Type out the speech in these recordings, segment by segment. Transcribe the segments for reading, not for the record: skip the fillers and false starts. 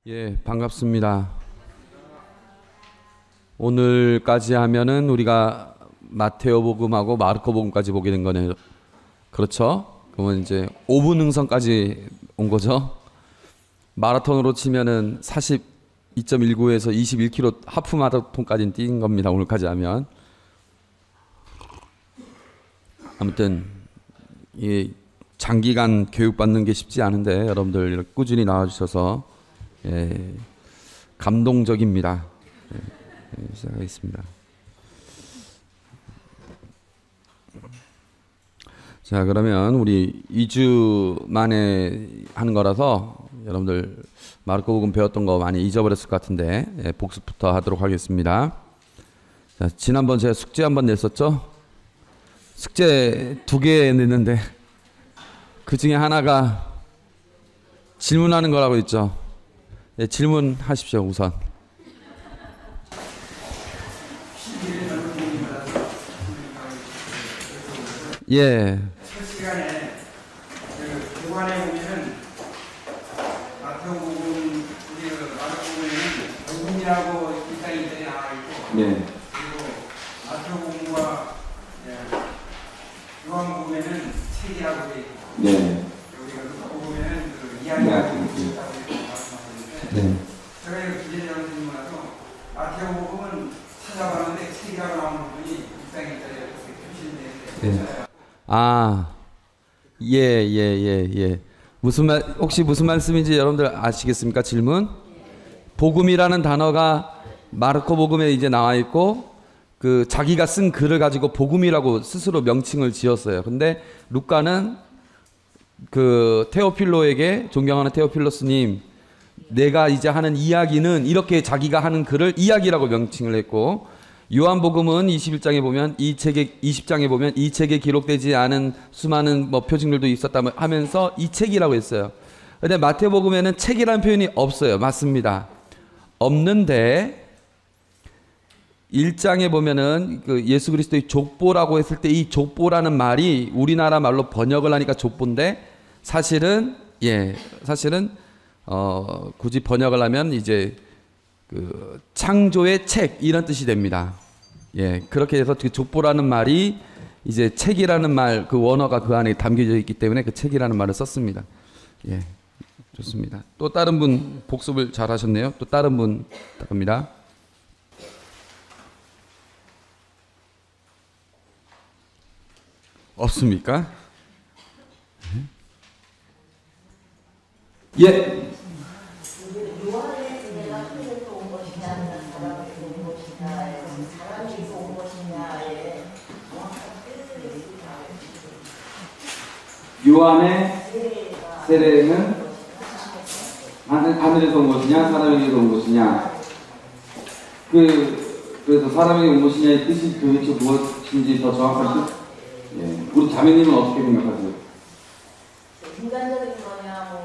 예, 반갑습니다. 오늘까지 하면은 우리가 마테오복음하고 마르코복음까지 보게 된 거네요. 그렇죠? 그러면 이제 5분 능선까지 온 거죠. 마라톤으로 치면은 42.19에서 21km 하프 마라톤까지 뛴 겁니다. 오늘까지 하면. 아무튼 이 장기간 교육받는 게 쉽지 않은데 여러분들 이렇게 꾸준히 나와주셔서 감동적입니다. 시작하겠습니다. 자, 그러면 우리 2주 만에 하는 거라서 여러분들 마르코복음 배웠던 거 많이 잊어버렸을 것 같은데 복습부터 하도록 하겠습니다. 자, 지난번 제가 숙제 한번 냈었죠? 숙제 2개 냈는데 그 중에 하나가 질문하는 거라고 했죠. 네, 질문하십시오. 우선. 예. 첫 시간에 그 교관에 보면은 마태복음 마태복음에는 복음이라고 일장이 나와 있고, 네. 그리고 마태복음과 요한복음에는 책이라고 돼 있고, 네. 여기가 복음에는 그 이야기라고 있다고 말씀하셨는데, 네. 제가 이거 기재를 질문해서 마태복음은 찾아봤는데 책이라고 나오는 부분이 일장이 이렇게 표시되는데. 아, 예. 혹시 무슨 말씀인지 여러분들 아시겠습니까? 질문? 복음이라는 단어가 마르코 복음에 이제 나와 있고, 그 자기가 쓴 글을 가지고 복음이라고 스스로 명칭을 지었어요. 근데 루카는 그 테오필로에게, 존경하는 테오필로스님, 내가 이제 하는 이야기는 이렇게 자기가 하는 글을 이야기라고 명칭을 했고, 요한복음은 21장에 보면 이 책에 20장에 보면 이 책에 기록되지 않은 수많은 표징들도 있었다 하면서 이 책이라고 했어요. 근데 마태복음에는 책이라는 표현이 없어요. 맞습니다. 없는데 1장에 보면은 그 예수 그리스도의 족보라고 했을 때 이 족보라는 말이 우리나라 말로 번역을 하니까 족보인데 사실은 굳이 번역을 하면 이제 그 창조의 책 이런 뜻이 됩니다. 예, 그렇게 해서 그 족보라는 말이 이제 책이라는 말 그 원어가 그 안에 담겨져 있기 때문에 그 책이라는 말을 썼습니다. 예, 좋습니다. 또 다른 분 복습을 잘 하셨네요. 또 다른 분 갑니다. 없습니까? 예. 요한의 세례는 하늘에서 온 것이냐 사람에게서 온 것이냐, 그래서 사람에게 온 것이냐의 뜻이 도대체 무엇인지 더 정확한 뜻. 예. 우리 자매님은 어떻게 생각하세요? 인간적인 거냐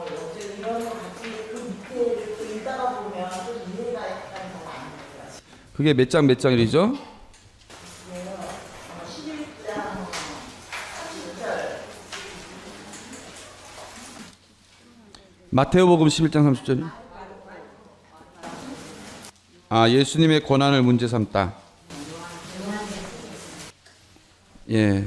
이런 거 같이 그 밑에를 또 읽다가 보면 또 이해가 약간 잘 안 돼요. 그게 몇 장이죠? 마태오복음 11장 30절이 예수님의 권한을 문제 삼다. 예.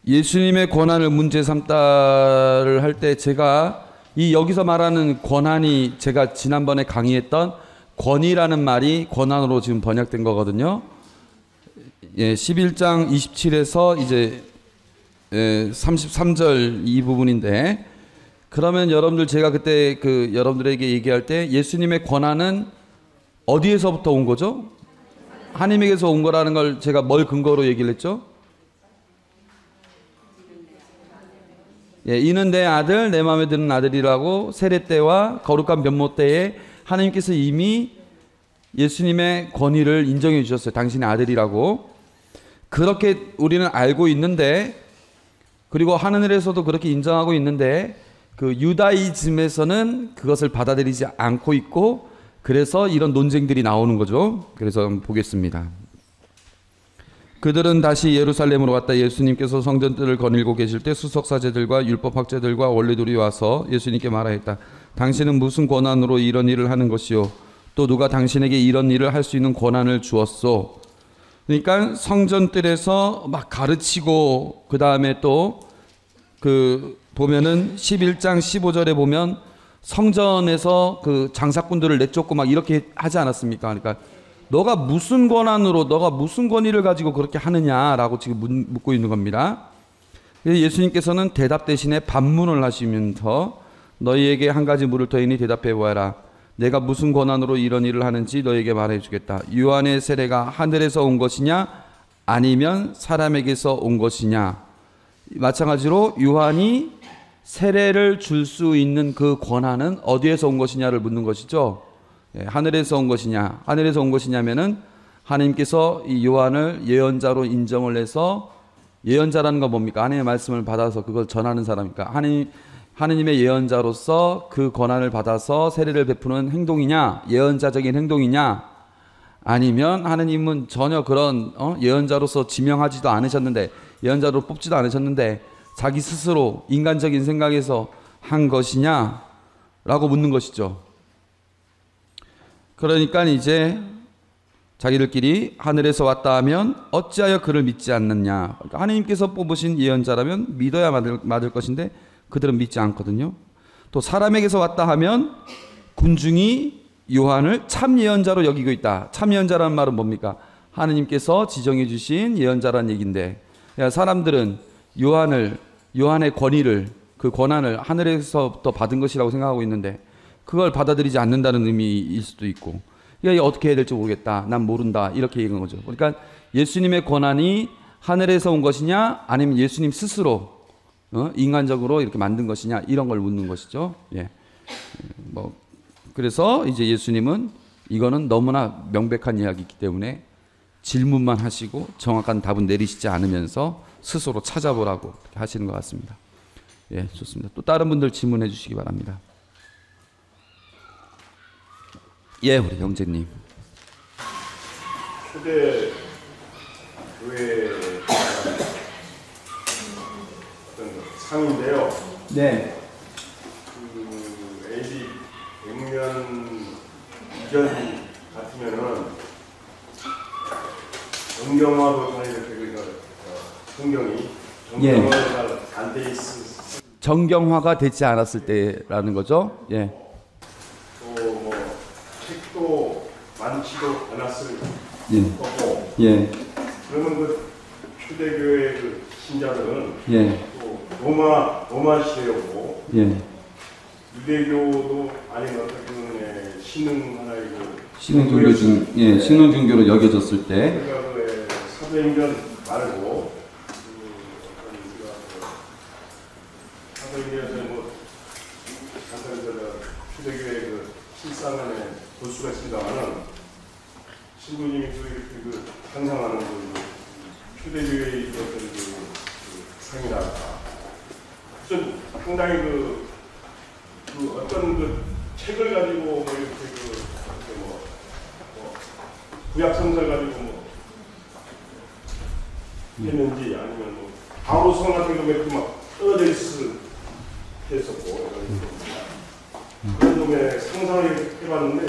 예수님의 권한을 문제 삼다를 할 때 제가 여기서 말하는 권한이 제가 지난번에 강의했던 권위라는 말이 권한으로 지금 번역된 거거든요. 예, 11장 27에서 이제 33절 이 부분인데, 그러면 여러분들 제가 그때 여러분들에게 얘기할 때 예수님의 권한은 어디에서부터 온 거죠? 하나님에게서 온 거라는 걸 제가 뭘 근거로 얘기를 했죠? 예, 이는 내 아들, 내 마음에 드는 아들이라고 세례 때와 거룩한 변모 때에 하나님께서 이미 예수님의 권위를 인정해 주셨어요. 당신의 아들이라고. 그렇게 우리는 알고 있는데, 그리고 하늘에서도 그렇게 인정하고 있는데, 그 유다이즘에서는 그것을 받아들이지 않고 있고, 그래서 이런 논쟁들이 나오는 거죠. 그래서 한번 보겠습니다. 그들은 다시 예루살렘으로 왔다. 예수님께서 성전들을 거닐고 계실 때 수석사제들과 율법학자들과 원리들이 와서 예수님께 말하였다. 당신은 무슨 권한으로 이런 일을 하는 것이요? 또 누가 당신에게 이런 일을 할 수 있는 권한을 주었소? 그러니까 성전뜰에서 막 가르치고 그 다음에 또 그 보면은 11장 15절에 보면 성전에서 그 장사꾼들을 내쫓고 막 이렇게 하지 않았습니까? 그러니까 너가 무슨 권한으로 너가 무슨 권위를 가지고 그렇게 하느냐라고 지금 묻고 있는 겁니다. 예수님께서는 대답 대신에 반문을 하시면서 너희에게 한 가지 물을 더이니 대답해 보아라. 내가 무슨 권한으로 이런 일을 하는지 너희에게 말해 주겠다. 요한의 세례가 하늘에서 온 것이냐 아니면 사람에게서 온 것이냐. 마찬가지로 요한이 세례를 줄 수 있는 그 권한은 어디에서 온 것이냐를 묻는 것이죠. 하늘에서 온 것이냐. 하늘에서 온 것이냐면은 하나님께서 이 요한을 예언자로 인정을 해서, 예언자라는 건 뭡니까? 하나님의 말씀을 받아서 그걸 전하는 사람이니까 하느님의 예언자로서 그 권한을 받아서 세례를 베푸는 행동이냐, 예언자적인 행동이냐, 아니면 하느님은 전혀 그런 예언자로서 지명하지도 않으셨는데, 예언자로 뽑지도 않으셨는데 자기 스스로 인간적인 생각에서 한 것이냐 라고 묻는 것이죠. 그러니까 이제 자기들끼리 하늘에서 왔다 하면 어찌하여 그를 믿지 않느냐. 그러니까 하느님께서 뽑으신 예언자라면 믿어야 맞을 것인데 그들은 믿지 않거든요. 또 사람에게서 왔다 하면 군중이 요한을 참 예언자로 여기고 있다. 참 예언자라는 말은 뭡니까? 하느님께서 지정해 주신 예언자라는 얘기인데, 사람들은 요한의 권위를, 그 권한을 하늘에서부터 받은 것이라고 생각하고 있는데 그걸 받아들이지 않는다는 의미일 수도 있고, 어떻게 해야 될지 모르겠다, 난 모른다, 이렇게 얘기한 거죠. 그러니까 예수님의 권한이 하늘에서 온 것이냐 아니면 예수님 스스로 인간적으로 이렇게 만든 것이냐, 이런 걸 묻는 것이죠. 그래서 이제 예수님은 이거는 너무나 명백한 이야기이기 때문에 질문만 하시고 정확한 답은 내리시지 않으면서 스스로 찾아보라고 하시는 것 같습니다. 좋습니다. 또 다른 분들 질문해 주시기 바랍니다. 우리 형제님. 초대 교회 어떤 상인데요. 네. 그 AD 100년 이전 같으면은 정경화도 잘 이렇게 성경이 정경화가 안 돼 있을, 정경화가 되지 않았을 때라는 거죠. 또 뭐 책도 많지도 않았을 거고. 그러면 그 초대교회 그 신자들은 또 로마 시대였고 유대교도 아닌 어떤 신흥 하나의 신흥 종교 신흥 종교로 여겨졌을 때, 그러니까 그 사도행전 말고 사도행전에서 뭐 초대교회 그 실상안에 볼 수가 있습니다만은 신부님이 그 상상하는 그 초대교회의 어떤 그 상이랄까, 좀 상당히 그 어떤 그 책을 가지고 뭐 이렇게 구약 성서를 가지고 뭐 했는지, 아니면 뭐 바로성 같은 거 몇 개 막 떨어져 있었고 그런 놈의 상상을 해봤는데.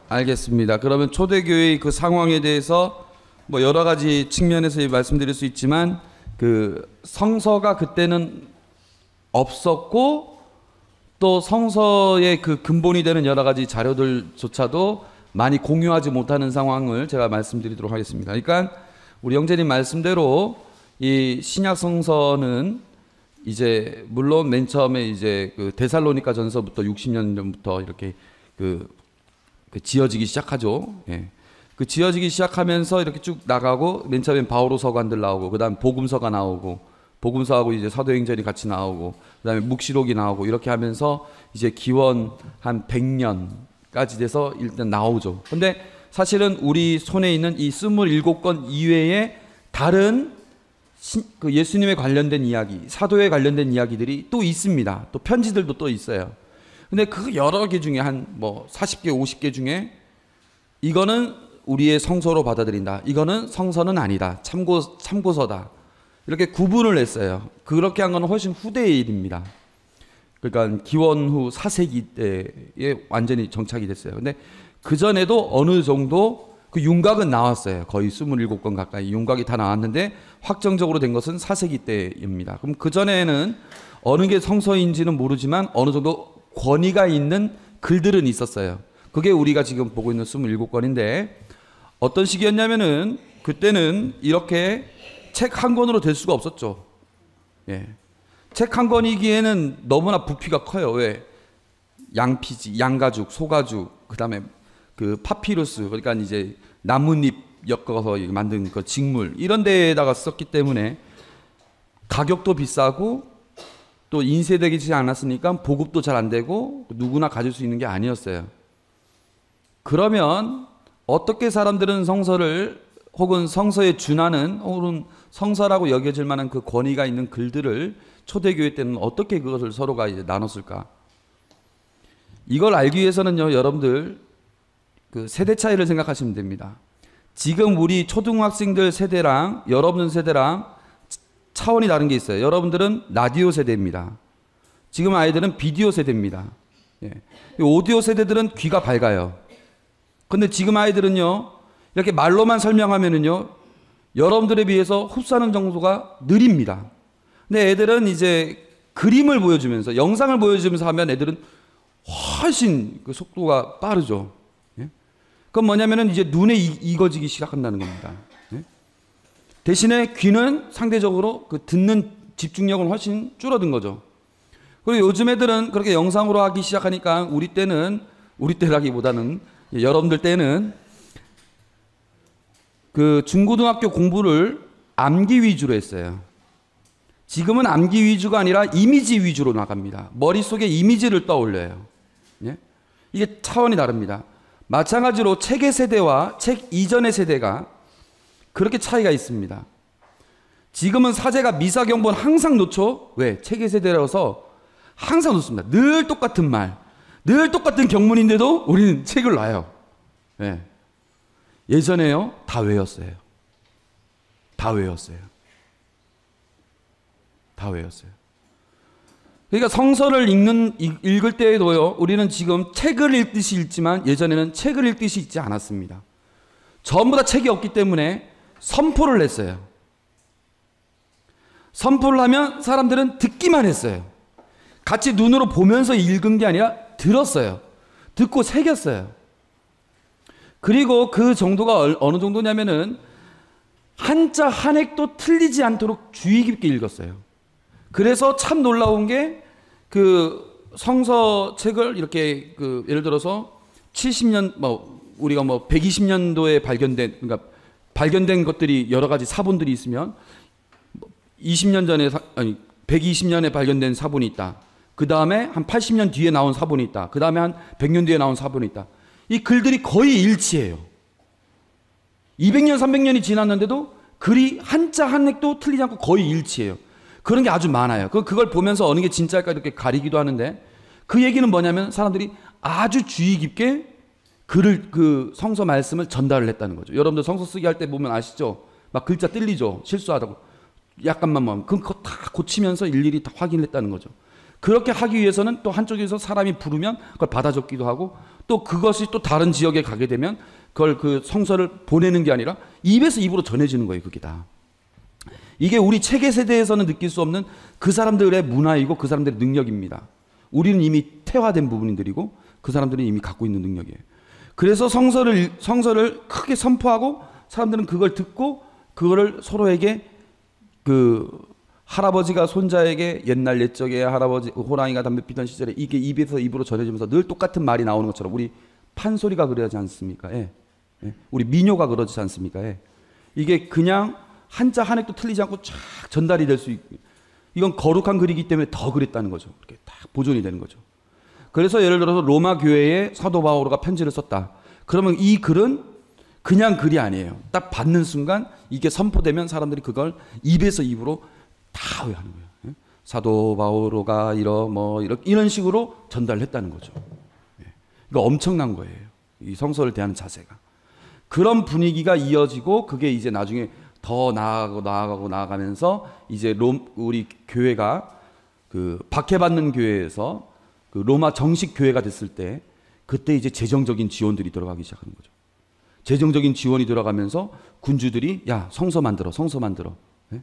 알겠습니다. 그러면 초대교회의 그 상황에 대해서 뭐 여러 가지 측면에서 말씀드릴 수 있지만, 그 성서가 그때는 없었고 또 성서의 그 근본이 되는 여러 가지 자료들조차도 많이 공유하지 못하는 상황을 제가 말씀드리도록 하겠습니다. 그러니까 우리 형제님 말씀대로 이 신약 성서는 이제 물론 맨 처음에 이제 그 데살로니가 전서부터 60년 전부터 이렇게 그 지어지기 시작하죠. 그 지어지기 시작하면서 이렇게 쭉 나가고, 맨 처음엔 바오로 서관들 나오고, 그다음 복음서가 나오고, 복음서하고 이제 사도행전이 같이 나오고, 그다음에 묵시록이 나오고, 이렇게 하면서 이제 기원 한 100년까지 돼서 일단 나오죠. 근데 사실은 우리 손에 있는 이 27권 이외에 다른 그 예수님에 관련된 이야기, 사도에 관련된 이야기들이 또 있습니다. 또 편지들도 또 있어요. 근데 그 여러 개 중에 한 뭐 40개, 50개 중에 이거는 우리의 성서로 받아들인다, 이거는 성서는 아니다, 참고서다, 이렇게 구분을 했어요. 그렇게 한 건 훨씬 후대의 일입니다. 그러니까 기원 후 4세기 때에 완전히 정착이 됐어요. 근데 그 전에도 어느 정도 그 윤곽은 나왔어요. 거의 27건 가까이 윤곽이 다 나왔는데 확정적으로 된 것은 4세기 때입니다. 그럼 그 전에는 어느 게 성서인지는 모르지만 어느 정도 권위가 있는 글들은 있었어요. 그게 우리가 지금 보고 있는 27건인데 어떤 시기였냐면은 그때는 이렇게 책 한 권으로 될 수가 없었죠. 예. 책 한 권이기에는 너무나 부피가 커요. 왜? 양피지, 양가죽, 소가죽, 그다음에 그 파피루스, 그러니까 이제 나뭇잎 엮어서 만든 그 직물 이런 데에다가 썼기 때문에 가격도 비싸고 또 인쇄되지 않았으니까 보급도 잘 안 되고 누구나 가질 수 있는 게 아니었어요. 그러면 어떻게 사람들은 성서를 혹은 성서에 준하는 혹은 성서라고 여겨질 만한 그 권위가 있는 글들을 초대교회 때는 어떻게 그것을 서로가 이제 나눴을까? 이걸 알기 위해서는요, 여러분들 그 세대 차이를 생각하시면 됩니다. 지금 우리 초등학생들 세대랑 여러분 세대랑 차원이 다른 게 있어요. 여러분들은 라디오 세대입니다. 지금 아이들은 비디오 세대입니다. 예. 오디오 세대들은 귀가 밝아요. 근데 지금 아이들은요, 이렇게 말로만 설명하면은요, 여러분들에 비해서 흡수하는 정도가 느립니다. 근데 애들은 이제 그림을 보여주면서, 영상을 보여주면서 하면 애들은 훨씬 그 속도가 빠르죠. 예? 그건 뭐냐면은 이제 눈에 익어지기 시작한다는 겁니다. 예? 대신에 귀는 상대적으로 그 듣는 집중력은 훨씬 줄어든 거죠. 그리고 요즘 애들은 그렇게 영상으로 하기 시작하니까 우리 때라기보다는 여러분들 때는 그 중고등학교 공부를 암기 위주로 했어요. 지금은 암기 위주가 아니라 이미지 위주로 나갑니다. 머릿속에 이미지를 떠올려요. 예? 이게 차원이 다릅니다. 마찬가지로 책의 세대와 책 이전의 세대가 그렇게 차이가 있습니다. 지금은 사제가 미사경본 항상 놓죠. 왜? 책의 세대라서 항상 놓습니다. 늘 똑같은 말, 늘 똑같은 경문인데도 우리는 책을 놔요. 예. 예전에요, 다 외웠어요. 다 외웠어요. 다 외웠어요. 그러니까 성서를 읽을 때에도요, 우리는 지금 책을 읽듯이 읽지만 예전에는 책을 읽듯이 읽지 않았습니다. 전부 다 책이 없기 때문에 선포를 했어요. 선포를 하면 사람들은 듣기만 했어요. 같이 눈으로 보면서 읽은 게 아니라 들었어요. 듣고 새겼어요. 그리고 그 정도가 어느 정도냐면은 한자 한 획도 틀리지 않도록 주의 깊게 읽었어요. 그래서 참 놀라운 게 그 성서책을 이렇게 그 예를 들어서 70년 우리가 120년도에 그러니까 발견된 것들이 여러 가지 사본들이 있으면 20년 전에 120년에 발견된 사본이 있다. 그 다음에 한 80년 뒤에 나온 사본이 있다. 그 다음에 한 100년 뒤에 나온 사본이 있다. 이 글들이 거의 일치해요. 200년, 300년이 지났는데도 글이 한자 한 획도 틀리지 않고 거의 일치해요. 그런 게 아주 많아요. 그걸 보면서 어느 게 진짜일까 이렇게 가리기도 하는데 그 얘기는 뭐냐면 사람들이 아주 주의 깊게 그 성서 말씀을 전달을 했다는 거죠. 여러분들 성서 쓰기 할 때 보면 아시죠? 막 글자 뜰리죠? 실수하다고. 약간만 그거 다 고치면서 일일이 다 확인했다는 거죠. 그렇게 하기 위해서는 또 한쪽에서 사람이 부르면 그걸 받아 적기도 하고 또 그것이 또 다른 지역에 가게 되면 그걸 그 성서를 보내는 게 아니라 입에서 입으로 전해지는 거예요. 그게 다. 이게 우리 책의 세대에서는 느낄 수 없는 그 사람들의 문화이고 그 사람들의 능력입니다. 우리는 이미 태화된 부분들이고 그 사람들은 이미 갖고 있는 능력이에요. 그래서 성서를 크게 선포하고 사람들은 그걸 듣고 그거를 서로에게 그 할아버지가 손자에게 옛날 옛적에 할아버지 호랑이가 담배 피던 시절에 이게 입에서 입으로 전해지면서 늘 똑같은 말이 나오는 것처럼 우리 판소리가 그러지 않습니까? 예. 예. 우리 민요가 그러지 않습니까? 예. 이게 그냥 한자 한 획도 틀리지 않고 쫙 전달이 될 수 있고 이건 거룩한 글이기 때문에 더 그랬다는 거죠. 이렇게 딱 보존이 되는 거죠. 그래서 예를 들어서 로마 교회에 사도 바오로가 편지를 썼다. 그러면 이 글은 그냥 글이 아니에요. 딱 받는 순간 이게 선포되면 사람들이 그걸 입에서 입으로 다 외우는 거예요. 사도 바오로가 이런 식으로 전달했다는 거죠. 이거 엄청난 거예요. 이 성서를 대하는 자세가. 그런 분위기가 이어지고 그게 이제 나중에 더 나아가면서 이제 우리 교회가 그 박해받는 교회에서 그 로마 정식 교회가 됐을 때 그때 이제 재정적인 지원들이 들어가기 시작하는 거죠. 재정적인 지원이 들어가면서 군주들이 야 성서 만들어. 예?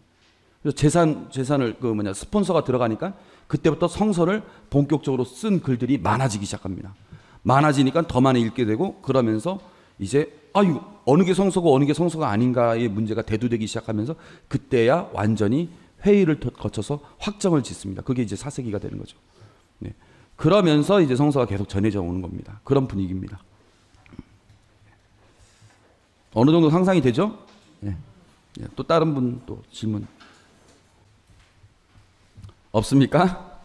그래서 재산을 그 뭐냐 스폰서가 들어가니까 그때부터 성서를 본격적으로 쓴 글들이 많아지기 시작합니다. 많아지니까 더 많이 읽게 되고 그러면서 이제 이거 어느 게 성서고 어느 게 성서가 아닌가의 문제가 대두되기 시작하면서 그때야 완전히 회의를 거쳐서 확정을 짓습니다. 그게 이제 4세기가 되는 거죠. 네. 그러면서 이제 성서가 계속 전해져 오는 겁니다. 그런 분위기입니다. 어느 정도 상상이 되죠? 네. 네. 또 다른 분 또 질문 없습니까?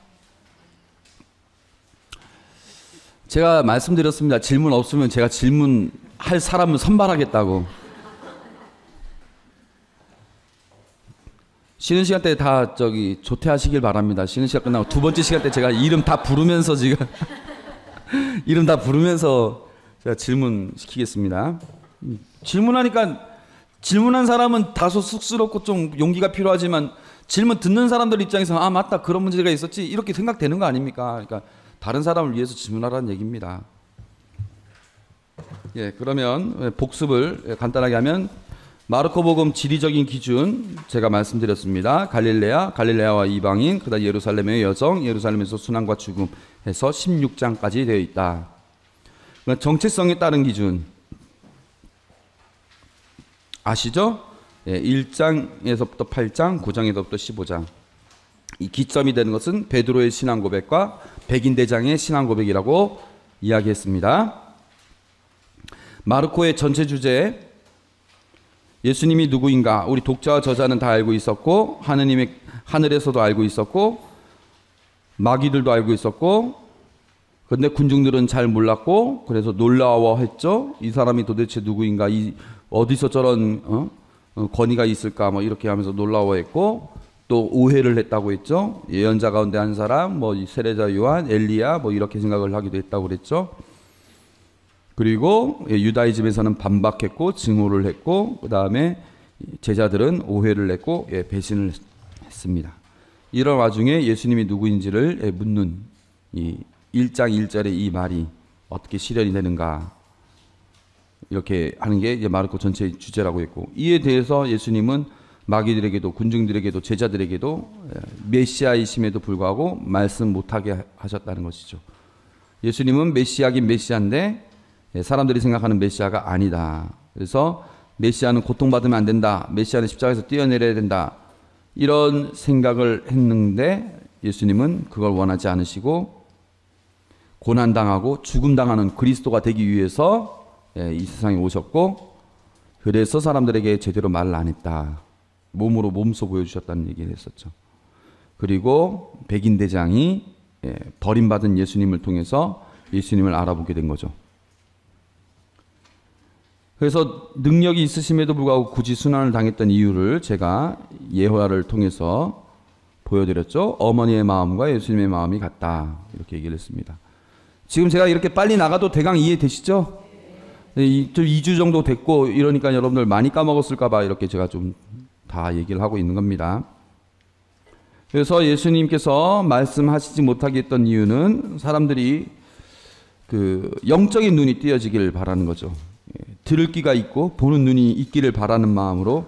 제가 말씀드렸습니다. 질문 없으면 제가 질문할 사람을 선발하겠다고. 쉬는 시간 때 다 조퇴하시길 바랍니다. 쉬는 시간 끝나고 두 번째 시간 때 제가 이름 다 부르면서 지금 이름 다 부르면서 제가 질문 시키겠습니다. 질문하니까 질문한 사람은 다소 쑥스럽고 좀 용기가 필요하지만 질문 듣는 사람들 입장에서 맞다 그런 문제가 있었지 이렇게 생각되는 거 아닙니까? 그러니까 다른 사람을 위해서 질문하라는 얘기입니다. 예, 그러면 복습을 간단하게 하면 마르코복음 지리적인 기준 제가 말씀드렸습니다. 갈릴레아와 이방인, 그다음 예루살렘의 여정, 예루살렘에서 순환과 죽음 해서 16장까지 되어 있다. 정체성에 따른 기준 아시죠? 예, 1장에서부터 8장, 9장에서부터 15장. 이 기점이 되는 것은 베드로의 신앙 고백과 백인대장의 신앙 고백이라고 이야기했습니다. 마르코의 전체 주제 예수님이 누구인가 우리 독자와 저자는 다 알고 있었고 하늘에서도 알고 있었고 마귀들도 알고 있었고 그런데 군중들은 잘 몰랐고 그래서 놀라워했죠. 이 사람이 도대체 누구인가 어디서 저런 권위가 있을까 뭐 이렇게 하면서 놀라워했고 또 오해를 했다고 했죠. 예언자 가운데 한 사람 세례자 요한 엘리야 이렇게 생각을 하기도 했다고 그랬죠. 그리고 유다이즘에서는 반박했고 증오를 했고 그 다음에 제자들은 오해를 했고 배신을 했습니다. 이런 와중에 예수님이 누구인지를 묻는 이 1장 1절의 이 말이 어떻게 실현이 되는가 이렇게 하는 게 이제 마르코 전체의 주제라고 했고 이에 대해서 예수님은 마귀들에게도 군중들에게도 제자들에게도 메시아이심에도 불구하고 말씀 못하게 하셨다는 것이죠. 예수님은 메시아긴 메시아인데 사람들이 생각하는 메시아가 아니다. 그래서 메시아는 고통받으면 안 된다. 메시아는 십자가에서 뛰어내려야 된다. 이런 생각을 했는데 예수님은 그걸 원하지 않으시고 고난당하고 죽음당하는 그리스도가 되기 위해서 이 세상에 오셨고 그래서 사람들에게 제대로 말을 안 했다. 몸으로 몸소 보여주셨다는 얘기를 했었죠. 그리고 백인대장이 버림받은 예수님을 통해서 예수님을 알아보게 된 거죠. 그래서 능력이 있으심에도 불구하고 굳이 순환을 당했던 이유를 제가 예화를 통해서 보여드렸죠. 어머니의 마음과 예수님의 마음이 같다. 이렇게 얘기를 했습니다. 지금 제가 이렇게 빨리 나가도 대강 이해되시죠? 2주 정도 됐고 이러니까 여러분들 많이 까먹었을까 봐 이렇게 제가 좀 다 얘기를 하고 있는 겁니다. 그래서 예수님께서 말씀하시지 못하게 했던 이유는 사람들이 그 영적인 눈이 띄어지기를 바라는 거죠. 들을 귀가 있고 보는 눈이 있기를 바라는 마음으로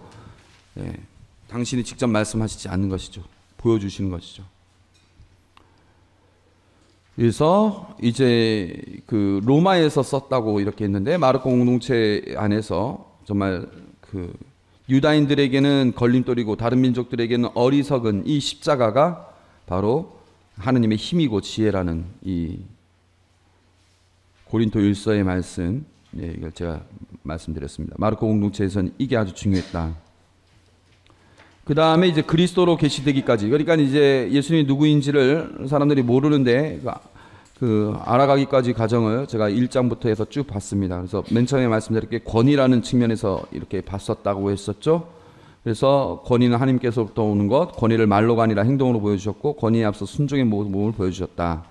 당신이 직접 말씀하시지 않는 것이죠. 보여주시는 것이죠. 그래서 이제 그 로마에서 썼다고 이렇게 했는데 마르코 공동체 안에서 정말 그 유다인들에게는 걸림돌이고 다른 민족들에게는 어리석은 이 십자가가 바로 하느님의 힘이고 지혜라는 이 고린도 1서의 말씀 이걸 제가 말씀드렸습니다. 마르코 공동체에서는 이게 아주 중요했다. 그 다음에 이제 그리스도로 계시되기까지 그러니까 이제 예수님이 누구인지를 사람들이 모르는데 그 알아가기까지 과정을 제가 1장부터 해서 쭉 봤습니다. 그래서 맨 처음에 말씀드렸게 권위라는 측면에서 이렇게 봤었다고 했었죠. 그래서 권위는 하나님께서부터 오는 것, 권위를 말로가 아니라 행동으로 보여주셨고 권위에 앞서 순종의 모습을 보여주셨다.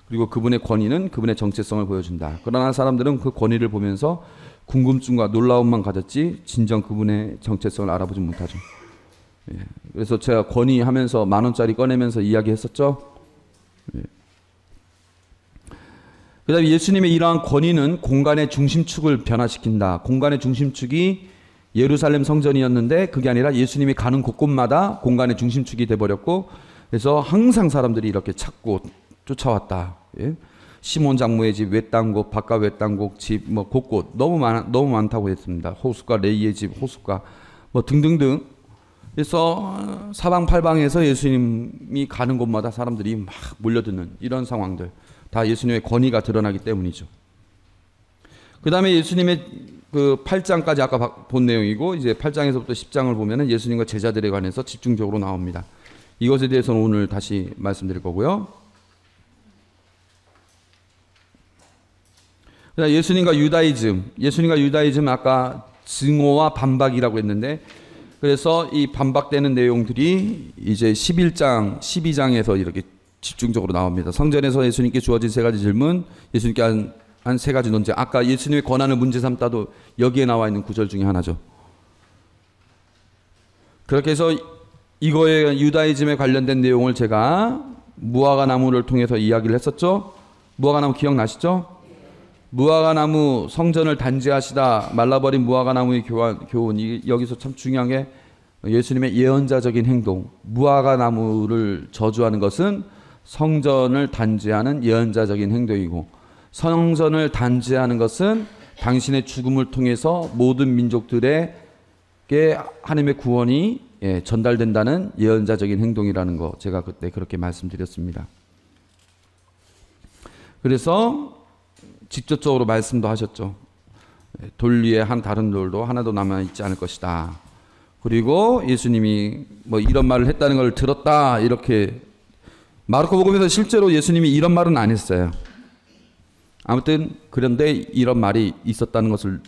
그리고 그분의 권위는 그분의 정체성을 보여준다. 그러나 사람들은 그 권위를 보면서 궁금증과 놀라움만 가졌지 진정 그분의 정체성을 알아보지 못하죠. 예. 그래서 제가 건의하면서 10,000원짜리 꺼내면서 이야기했었죠. 예. 그 다음에 예수님의 이러한 권위는 공간의 중심축을 변화시킨다. 공간의 중심축이 예루살렘 성전이었는데 그게 아니라 예수님이 가는 곳곳마다 공간의 중심축이 돼버렸고, 그래서 항상 사람들이 이렇게 찾고 쫓아왔다. 예? 시몬 장모의 집, 외딴곳, 바깥 외딴곳 집, 뭐 곳곳 너무 많다고 했습니다. 호숫가 레이의 집, 호숫가 뭐 등등등. 그래서 사방팔방에서 예수님이 가는 곳마다 사람들이 막 몰려드는 이런 상황들, 다 예수님의 권위가 드러나기 때문이죠. 그 다음에 예수님의 그 8장까지 아까 본 내용이고, 이제 8장에서부터 10장을 보면은 예수님과 제자들에 관해서 집중적으로 나옵니다. 이것에 대해서는 오늘 다시 말씀드릴 거고요. 예수님과 유다이즘 아까 증오와 반박이라고 했는데, 그래서 이 반박되는 내용들이 이제 11장, 12장에서 이렇게 집중적으로 나옵니다. 성전에서 예수님께 주어진 3가지 질문, 예수님께 한 3가지 논쟁. 아까 예수님의 권한을 문제 삼다도 여기에 나와 있는 구절 중에 하나죠. 그렇게 해서 이거에 유다이즘에 관련된 내용을 제가 무화과 나무를 통해서 이야기를 했었죠. 무화과 나무 기억나시죠? 무화과 나무 성전을 단죄하시다 말라버린 무화과 나무의 교훈. 여기서 참 중요한 게 예수님의 예언자적인 행동. 무화과 나무를 저주하는 것은 성전을 단죄하는 예언자적인 행동이고, 성전을 단죄하는 것은 당신의 죽음을 통해서 모든 민족들에게 하나님의 구원이 전달된다는 예언자적인 행동이라는 거, 제가 그때 그렇게 말씀드렸습니다. 그래서 직접적으로 말씀도 하셨죠. 돌 위에 한 다른 돌도 하나도 남아있지 않을 것이다. 그리고 예수님이 뭐 이런 말을 했다는 걸 들었다, 이렇게. 마르코복음에서 실제로 예수님이 이런 말은 안 했어요. 아무튼 그런데 이런 말이 있었다는 것을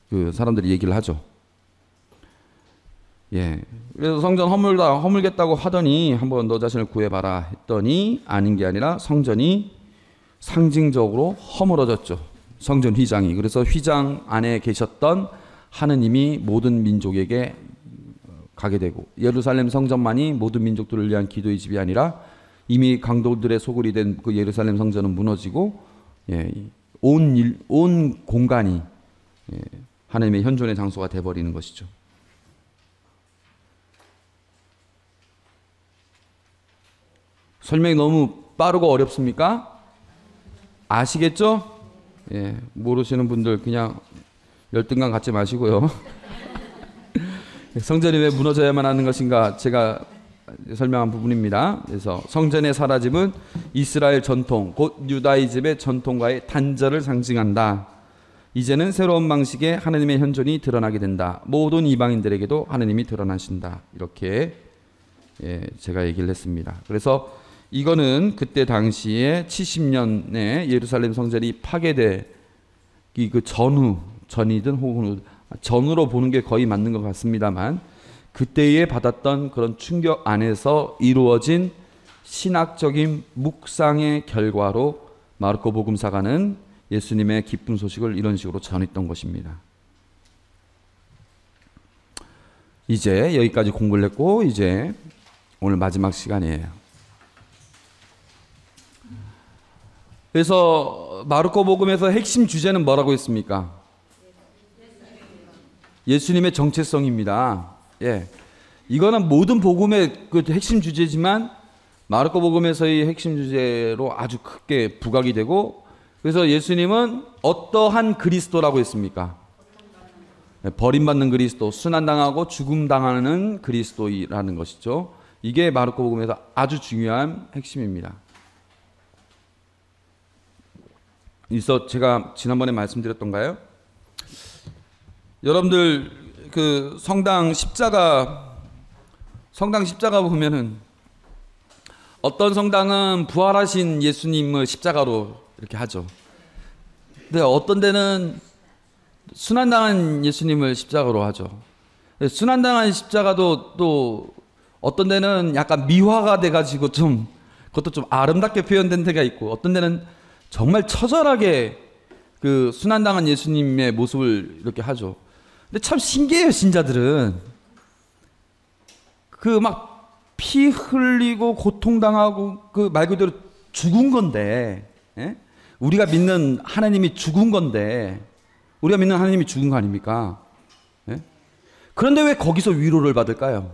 그 사람들이 얘기를 하죠. 예. 그래서 성전 허물겠다고 하더니 한번 너 자신을 구해봐라 했더니 아닌 게 아니라 성전이 상징적으로 허물어졌죠. 성전 휘장이. 그래서 휘장 안에 계셨던 하느님이 모든 민족에게 가게 되고, 예루살렘 성전만이 모든 민족들을 위한 기도의 집이 아니라 이미 강도들의 소굴이 된 그 예루살렘 성전은 무너지고, 온 공간이 하나님의 현존의 장소가 되어버리는 것이죠. 설명이 너무 빠르고 어렵습니까? 아시겠죠? 예, 모르시는 분들 그냥 열등감 갖지 마시고요. 성전이 왜 무너져야만 하는 것인가 제가 설명한 부분입니다. 그래서 성전의 사라짐은 이스라엘 전통, 곧 유다이즘의 전통과의 단절을 상징한다. 이제는 새로운 방식의 하나님의 현존이 드러나게 된다. 모든 이방인들에게도 하나님이 드러나신다. 이렇게 제가 얘기를 했습니다. 그래서 이거는 그때 당시에 70년에 예루살렘 성전이 파괴되기 그 전이든 혹은 전으로 보는 게 거의 맞는 것 같습니다만, 그때에 받았던 그런 충격 안에서 이루어진 신학적인 묵상의 결과로 마르코 복음사가는 예수님의 기쁜 소식을 이런 식으로 전했던 것입니다. 이제 여기까지 공부를 했고, 이제 오늘 마지막 시간이에요. 그래서 마르코 복음에서 핵심 주제는 뭐라고 했습니까? 예수님의 정체성입니다. 예, 이거는 모든 복음의 그 핵심 주제지만 마르코 복음에서의 핵심 주제로 아주 크게 부각이 되고, 그래서 예수님은 어떠한 그리스도라고 했습니까? 버림받는 그리스도, 순환당하고 죽음당하는 그리스도라는 것이죠. 이게 마르코 복음에서 아주 중요한 핵심입니다. 그래서 제가 지난번에 말씀드렸던가요? 여러분들 그 성당 십자가 보면은 어떤 성당은 부활하신 예수님을 십자가로 이렇게 하죠. 근데 어떤 데는 순환당한 예수님을 십자가로 하죠. 순환당한 십자가도 또 어떤 데는 약간 미화가 돼가지고 좀 그것도 좀 아름답게 표현된 데가 있고, 어떤 데는 정말 처절하게 그 순환당한 예수님의 모습을 이렇게 하죠. 근데 참 신기해요, 신자들은. 그 막 피 흘리고 고통당하고 그 말 그대로 죽은 건데, 예? 우리가 믿는 하나님이 죽은 건데, 우리가 믿는 하나님이 죽은 거 아닙니까? 예? 그런데 왜 거기서 위로를 받을까요?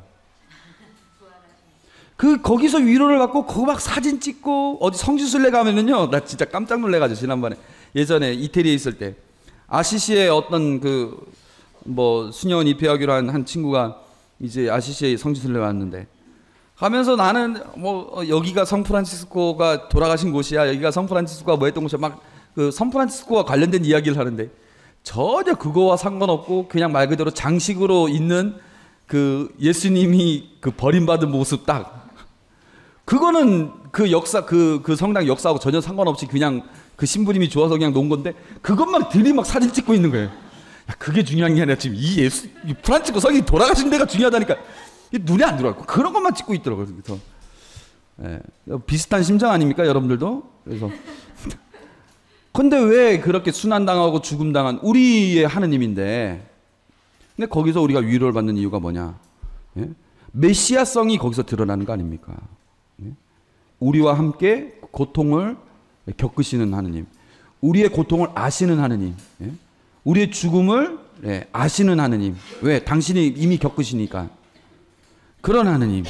거기서 위로를 받고 거기 막 사진 찍고 어디 성지순례 가면은요, 나 진짜 깜짝 놀래가지고 지난번에 예전에 이태리에 있을 때 아시시의 어떤 수녀원 입회하기로 한 친구가 이제 아시시에 성지순례 왔는데 가면서 나는 여기가 성프란치스코가 돌아가신 곳이야, 여기가 성프란치스코가 뭐 했던 곳이야, 막 그 성프란치스코와 관련된 이야기를 하는데 전혀 그거와 상관없고 그냥 말 그대로 장식으로 있는 그 예수님이 그 버림받은 모습 딱, 그거는 그 역사 그 성당 역사하고 전혀 상관없이 그냥 그 신부님이 좋아서 그냥 놓은 건데 그것만 들이 막 사진 찍고 있는 거예요. 야, 그게 중요한 게 아니라 지금 이 프란치스코 성이 돌아가신 데가 중요하다니까. 눈에 안 들어가고 그런 것만 찍고 있더라고요. 그래서 비슷한 심정 아닙니까, 여러분들도? 그래서 근데 왜 그렇게 순환당하고 죽음당한 우리의 하느님인데, 근데 거기서 우리가 위로를 받는 이유가 뭐냐? 예? 메시아성이 거기서 드러나는 거 아닙니까? 예? 우리와 함께 고통을 겪으시는 하느님, 우리의 고통을 아시는 하느님, 예? 우리의 죽음을 아시는 하느님. 왜? 당신이 이미 겪으시니까. 그런 하느님.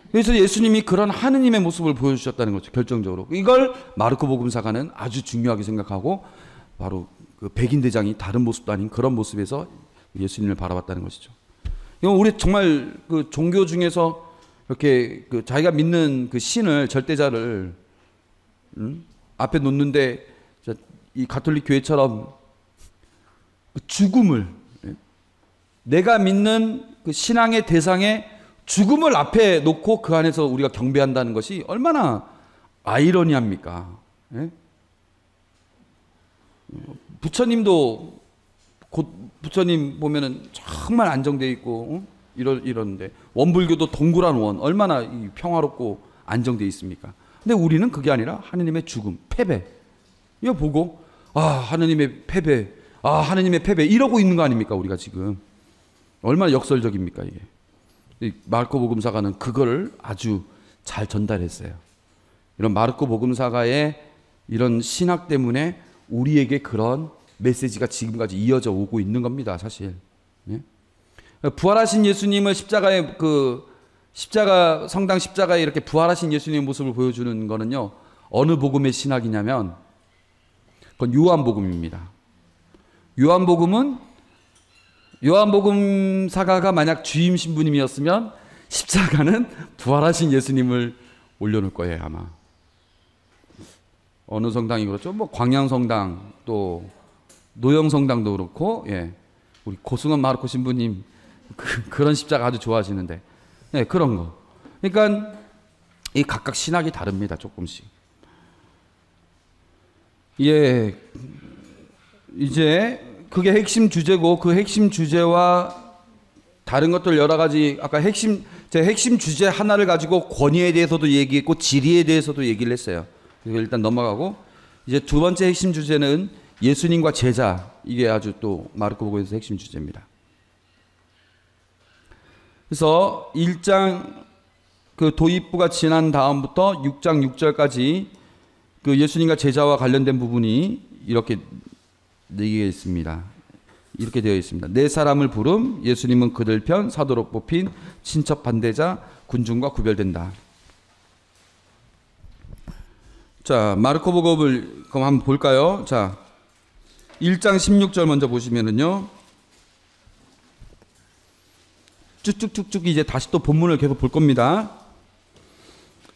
그래서 예수님이 그런 하느님의 모습을 보여주셨다는 거죠, 결정적으로. 이걸 마르코 복음사가는 아주 중요하게 생각하고 바로 그 백인 대장이 다른 모습도 아닌 그런 모습에서 예수님을 바라봤다는 것이죠. 이건 우리 정말 그 종교 중에서 이렇게 그 자기가 믿는 그 신을, 절대자를 앞에 놓는데 이 가톨릭 교회처럼 그 죽음을, 내가 믿는 그 신앙의 대상에 죽음을 앞에 놓고 그 안에서 우리가 경배한다는 것이 얼마나 아이러니합니까? 예? 부처님도 부처님 보면은 정말 안정되어 있고 이러는데, 원불교도 동그란 원 얼마나 평화롭고 안정되어 있습니까? 근데 우리는 그게 아니라 하느님의 죽음, 패배, 이거 보고 하느님의 패배, 하느님의 패배 이러고 있는 거 아닙니까? 우리가 지금 얼마나 역설적입니까 이게? 마르코 복음사가는 그거를 아주 잘 전달했어요. 이런 마르코 복음사가의 이런 신학 때문에 우리에게 그런 메시지가 지금까지 이어져 오고 있는 겁니다, 사실. 예? 부활하신 예수님을 성당 십자가에 이렇게 부활하신 예수님의 모습을 보여주는 거는요, 어느 복음의 신학이냐면 그건 요한복음입니다. 요한복음 사가가 만약 주임 신부님이었으면 십자가는 부활하신 예수님을 올려놓을 거예요, 아마. 어느 성당이 그렇죠? 광양성당, 또 노영성당도 그렇고, 예. 우리 고승원 마르코 신부님 그런 십자가 아주 좋아하시는데, 예, 그런 거. 그러니까 이 각각 신학이 다릅니다, 조금씩. 예, 이제 그게 핵심 주제고, 그 핵심 주제와 다른 것들 여러 가지, 아까 제 핵심 주제 하나를 가지고 권위에 대해서도 얘기했고 지리에 대해서도 얘기를 했어요. 그래서 일단 넘어가고, 이제 두 번째 핵심 주제는 예수님과 제자, 이게 아주 또 마르코 복음에서 핵심 주제입니다. 그래서 1장 그 도입부가 지난 다음부터 6장 6절까지 그 예수님과 제자와 관련된 부분이 이렇게 얘기가 있습니다. 이렇게 되어 있습니다. 네 사람을 부름, 예수님은 그들 편, 사도로 뽑힌, 친척 반대자, 군중과 구별된다. 자, 마르코 복음을 그럼 한번 볼까요? 자, 1장 16절 먼저 보시면은요, 쭉쭉쭉쭉 이제 다시 또 본문을 계속 볼 겁니다.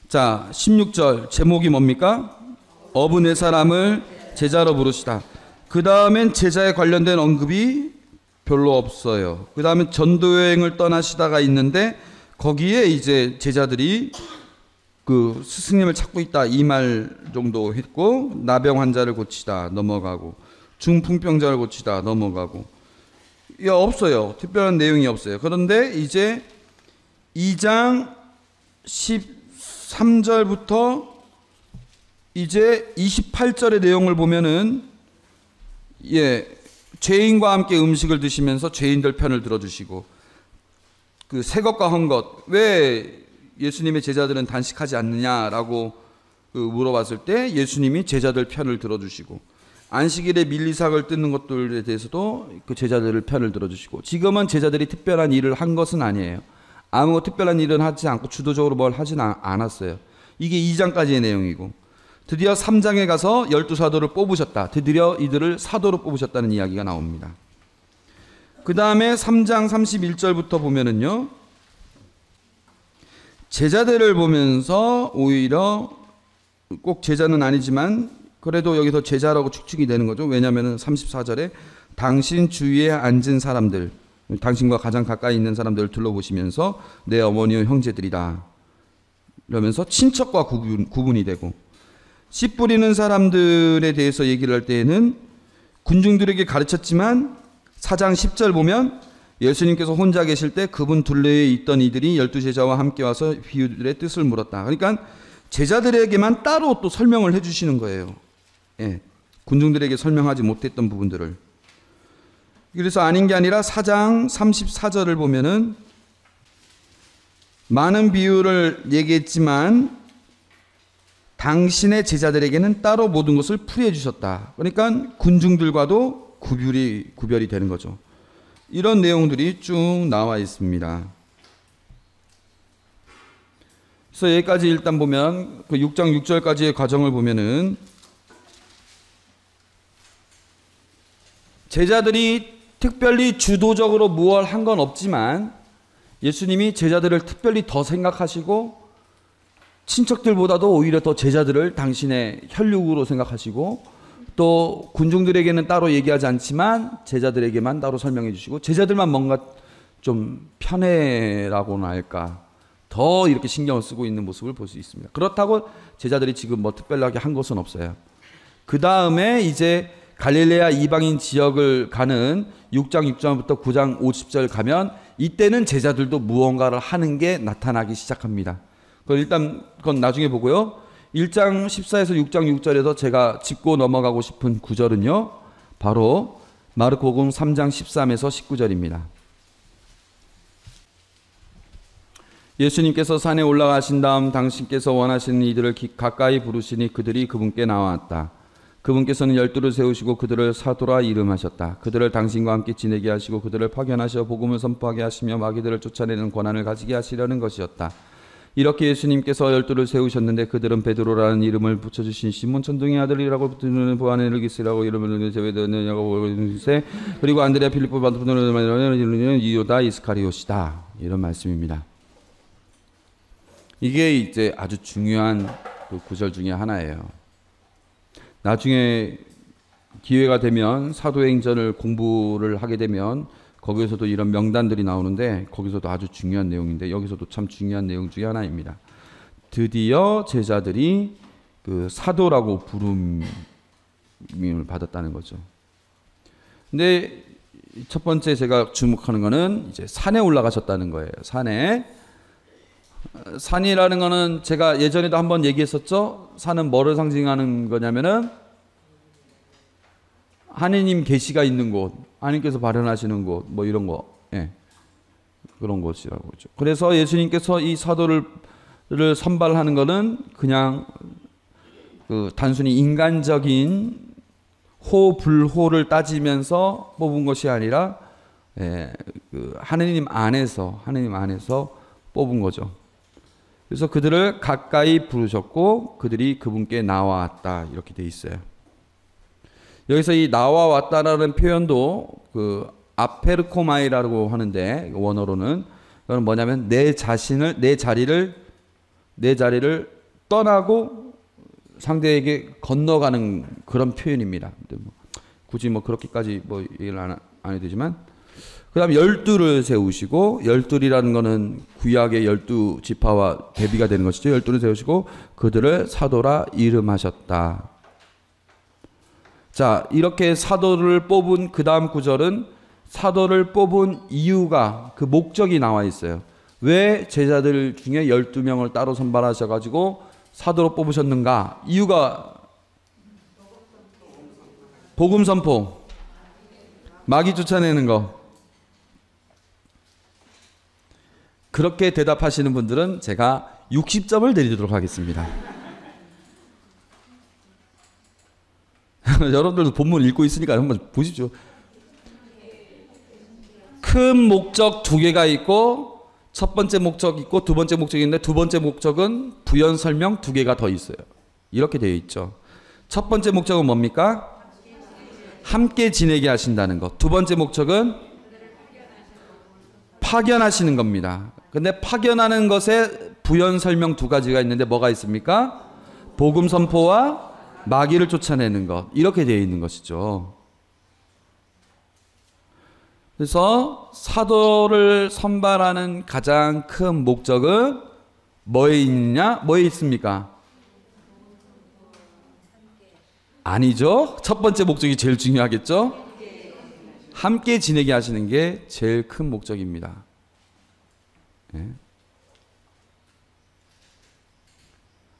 자, 16절 제목이 뭡니까? 어부 네 사람을 제자로 부르시다. 그 다음엔 제자에 관련된 언급이 별로 없어요. 그 다음에 전도여행을 떠나시다가 있는데, 거기에 이제 제자들이 그 스승님을 찾고 있다 이 말 정도 했고, 나병 환자를 고치다 넘어가고, 중풍병자를 고치다 넘어가고, 없어요. 특별한 내용이 없어요. 그런데 이제 2장 13절부터 이제 28절의 내용을 보면은, 예, 죄인과 함께 음식을 드시면서 죄인들 편을 들어주시고, 그 새 것과 헌 것, 왜 예수님의 제자들은 단식하지 않느냐라고 물어봤을 때 예수님이 제자들 편을 들어주시고, 안식일에 밀리삭을 뜯는 것들에 대해서도 그 제자들을 편을 들어주시고, 지금은 제자들이 특별한 일을 한 것은 아니에요. 아무 특별한 일은 하지 않고 주도적으로 뭘 하진 않았어요. 이게 2장까지의 내용이고, 드디어 3장에 가서 12사도를 뽑으셨다. 드디어 이들을 사도로 뽑으셨다는 이야기가 나옵니다. 그 다음에 3장 31절부터 보면은요, 제자들을 보면서 오히려 꼭 제자는 아니지만 그래도 여기서 제자라고 축축이 되는 거죠. 왜냐하면 34절에 당신 주위에 앉은 사람들, 당신과 가장 가까이 있는 사람들을 둘러보시면서 내 어머니와 형제들이다 이러면서 친척과 구분이 되고, 씨 뿌리는 사람들에 대해서 얘기를 할 때에는 군중들에게 가르쳤지만 4장 10절 보면 예수님께서 혼자 계실 때 그분 둘레에 있던 이들이 12제자와 함께 와서 비유들의 뜻을 물었다. 그러니까 제자들에게만 따로 또 설명을 해주시는 거예요. 예, 군중들에게 설명하지 못했던 부분들을. 그래서 아닌 게 아니라 4장 34절을 보면은 많은 비유를 얘기했지만 당신의 제자들에게는 따로 모든 것을 풀이해 주셨다. 그러니까 군중들과도 구별이 되는 거죠. 이런 내용들이 쭉 나와 있습니다. 그래서 여기까지 일단 보면 그 6장 6절까지의 과정을 보면은 제자들이 특별히 주도적으로 무엇 한 건 없지만 예수님이 제자들을 특별히 더 생각하시고 친척들보다도 오히려 더 제자들을 당신의 혈육으로 생각하시고, 또 군중들에게는 따로 얘기하지 않지만 제자들에게만 따로 설명해 주시고, 제자들만 뭔가 좀 편애라고나 할까 더 이렇게 신경을 쓰고 있는 모습을 볼 수 있습니다. 그렇다고 제자들이 지금 뭐 특별하게 한 것은 없어요. 그 다음에 이제 갈릴레아 이방인 지역을 가는 6장 6절부터 9장 50절 가면 이때는 제자들도 무언가를 하는 게 나타나기 시작합니다. 그건 나중에 보고요. 1장 14에서 6장 6절에서 제가 짚고 넘어가고 싶은 구절은요, 바로 마르코복음 3장 13에서 19절입니다. 예수님께서 산에 올라가신 다음 당신께서 원하시는 이들을 가까이 부르시니 그들이 그분께 나왔다. 그분께서는 12를 세우시고 그들을 사도라 이름하셨다. 그들을 당신과 함께 지내게 하시고 그들을 파견하셔 복음을 선포하게 하시며 마귀들을 쫓아내는 권한을 가지게 하시려는 것이었다. 이렇게 예수님께서 12를 세우셨는데 그들은 베드로라는 이름을 붙여주신 시몬 천둥의 아들이라고 붙는 보아네르기스라고 이름을 제외되는 야고보세, 그리고 안드레아 필리포 바토노르마는 이유다 이스카리옷이다. 이런 말씀입니다. 이게 이제 아주 중요한 그 구절 중에 하나예요. 나중에 기회가 되면 사도행전을 공부를 하게 되면 거기에서도 이런 명단들이 나오는데 거기서도 아주 중요한 내용인데 여기서도 참 중요한 내용 중에 하나입니다. 드디어 제자들이 그 사도라고 부름을 받았다는 거죠. 근데 첫 번째 제가 주목하는 거는 이제 산에 올라가셨다는 거예요. 산이라는 거는 제가 예전에도 한번 얘기했었죠. 산은 뭐를 상징하는 거냐면은 하느님 계시가 있는 곳, 하느님께서 발현하시는 곳, 뭐 이런 거, 예, 그런 곳이라고 그러죠. 그래서 예수님께서 이 사도를 선발하는 거는 그냥 그 단순히 인간적인 호불호를 따지면서 뽑은 것이 아니라, 예, 그 하느님 안에서 뽑은 거죠. 그래서 그들을 가까이 부르셨고 그들이 그분께 나와왔다 이렇게 돼 있어요. 여기서 이 나와왔다라는 표현도 그 아페르코마이라고 하는데 원어로는 그건 뭐냐면 내 자리를 떠나고 상대에게 건너가는 그런 표현입니다. 굳이 뭐 그렇게까지 뭐 얘기를 안 해도 되지만, 그 다음에 12를 세우시고, 12이라는 거는 구약의 12지파와 대비가 되는 것이죠. 12를 세우시고 그들을 사도라 이름하셨다. 자, 이렇게 사도를 뽑은 그 다음 구절은 사도를 뽑은 이유가, 그 목적이 나와 있어요. 왜 제자들 중에 12명을 따로 선발하셔가지고 사도로 뽑으셨는가? 이유가 복음 선포, 마귀 쫓아내는 거. 그렇게 대답하시는 분들은 제가 60점을 드리도록 하겠습니다. 여러분들도 본문 읽고 있으니까 한번 보십시오. 큰 목적 두 개가 있고 첫 번째 목적 있고 두 번째 목적이 있는데 두 번째 목적은 부연 설명 두 개가 더 있어요. 이렇게 되어 있죠. 첫 번째 목적은 뭡니까? 함께 지내게 하신다는 것. 두 번째 목적은 파견하시는 겁니다. 근데 파견하는 것에 부연 설명 두 가지가 있는데 뭐가 있습니까? 복음 선포와 마귀를 쫓아내는 것. 이렇게 되어 있는 것이죠. 그래서 사도를 선발하는 가장 큰 목적은 뭐에 있느냐? 뭐에 있습니까? 아니죠. 첫 번째 목적이 제일 중요하겠죠. 함께 지내게 하시는 게 제일 큰 목적입니다. 예.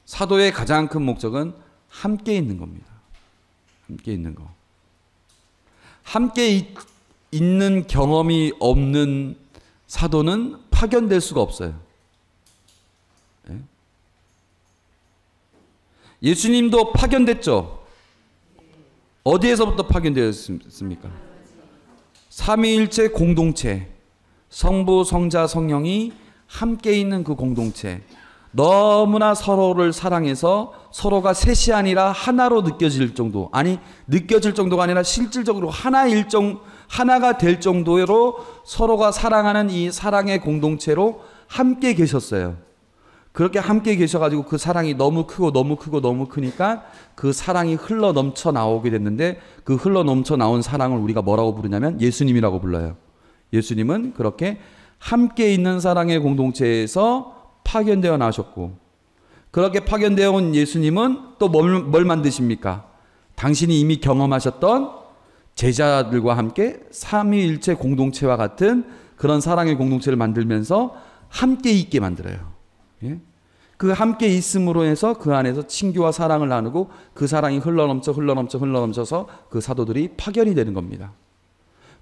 사도의 가장 큰 목적은 함께 있는 겁니다. 함께 있는 거. 함께 있는 경험이 없는 사도는 파견될 수가 없어요. 예? 예수님도 파견됐죠. 어디에서부터 파견되었습니까? 삼위일체 공동체, 성부, 성자, 성령이 함께 있는 그 공동체. 너무나 서로를 사랑해서 서로가 셋이 아니라 하나로 느껴질 정도, 아니 느껴질 정도가 아니라 실질적으로 하나가 될 정도로 서로가 사랑하는 이 사랑의 공동체로 함께 계셨어요. 그렇게 함께 계셔가지고 그 사랑이 너무 크고 너무 크고 너무 크니까 그 사랑이 흘러 넘쳐 나오게 됐는데, 그 흘러 넘쳐 나온 사랑을 우리가 뭐라고 부르냐면 예수님이라고 불러요. 예수님은 그렇게 함께 있는 사랑의 공동체에서 파견되어 나셨고, 그렇게 파견되어 온 예수님은 또 뭘 만드십니까? 당신이 이미 경험하셨던 제자들과 함께 삼위일체 공동체와 같은 그런 사랑의 공동체를 만들면서 함께 있게 만들어요. 예? 그 함께 있음으로 해서 그 안에서 친교와 사랑을 나누고 그 사랑이 흘러넘쳐서 그 사도들이 파견이 되는 겁니다.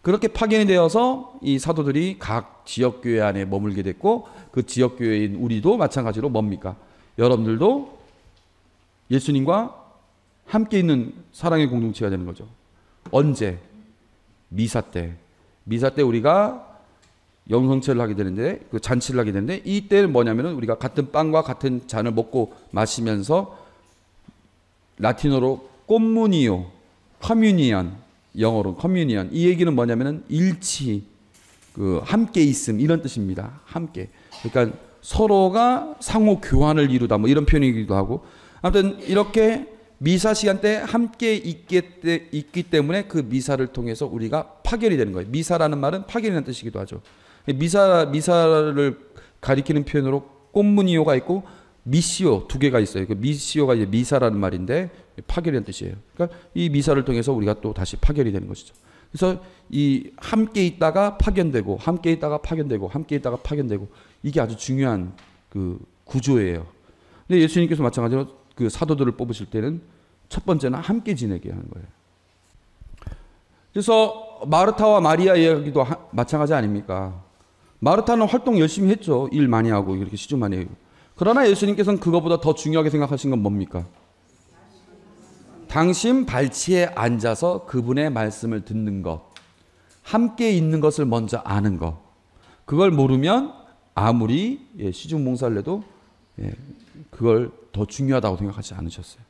그렇게 파견이 되어서 이 사도들이 각 지역교회 안에 머물게 됐고, 그 지역교회인 우리도 마찬가지로 뭡니까? 여러분들도 예수님과 함께 있는 사랑의 공동체가 되는 거죠. 언제? 미사 때. 미사 때 우리가 영성체를 하게 되는데, 그 잔치를 하게 되는데, 이때는 뭐냐면은 우리가 같은 빵과 같은 잔을 먹고 마시면서 라틴어로 꼼무니오, 커뮤니언, 영어로 커뮤니언. 이 얘기는 뭐냐면은 일치, 그 함께 있음 이런 뜻입니다. 함께. 그러니까 서로가 상호 교환을 이루다 뭐 이런 표현이기도 하고, 아무튼 이렇게 미사 시간 때 함께 있기 때문에 그 미사를 통해서 우리가 파견이 되는 거예요. 미사라는 말은 파견이라는 뜻이기도 하죠. 미사를 가리키는 표현으로 꼼무니오가 있고 미시오 두 개가 있어요. 그 미시오가 이제 미사라는 말인데 파견이라는 뜻이에요. 그러니까 이 미사를 통해서 우리가 또 다시 파견이 되는 것이죠. 그래서 이 함께 있다가 파견되고, 함께 있다가 파견되고, 함께 있다가 파견되고, 이게 아주 중요한 그 구조예요. 근데 예수님께서 마찬가지로 그 사도들을 뽑으실 때는 첫 번째는 함께 지내게 하는 거예요. 그래서 마르타와 마리아 이야기도 마찬가지 아닙니까? 마르타는 활동 열심히 했죠. 일 많이 하고 이렇게 시중 많이 하고. 그러나 예수님께서는 그거보다 더 중요하게 생각하신 건 뭡니까? 당신 발치에 앉아서 그분의 말씀을 듣는 것, 함께 있는 것을 먼저 아는 것. 그걸 모르면 아무리 시중 봉사를 해도 그걸 더 중요하다고 생각하지 않으셨어요.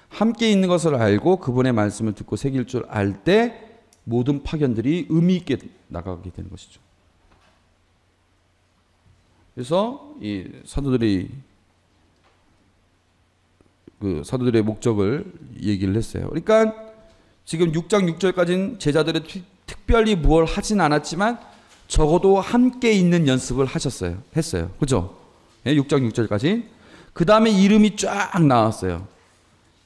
함께 있는 것을 알고 그분의 말씀을 듣고 새길 줄 알 때 모든 파견들이 의미 있게 나가게 되는 것이죠. 그래서 이 사도들의 목적을 얘기를 했어요. 그러니까 지금 6장 6절까지는 제자들이 특별히 뭘 하진 않았지만 적어도 함께 있는 연습을 했어요. 그죠? 6장 6절까지. 그 다음에 이름이 쫙 나왔어요.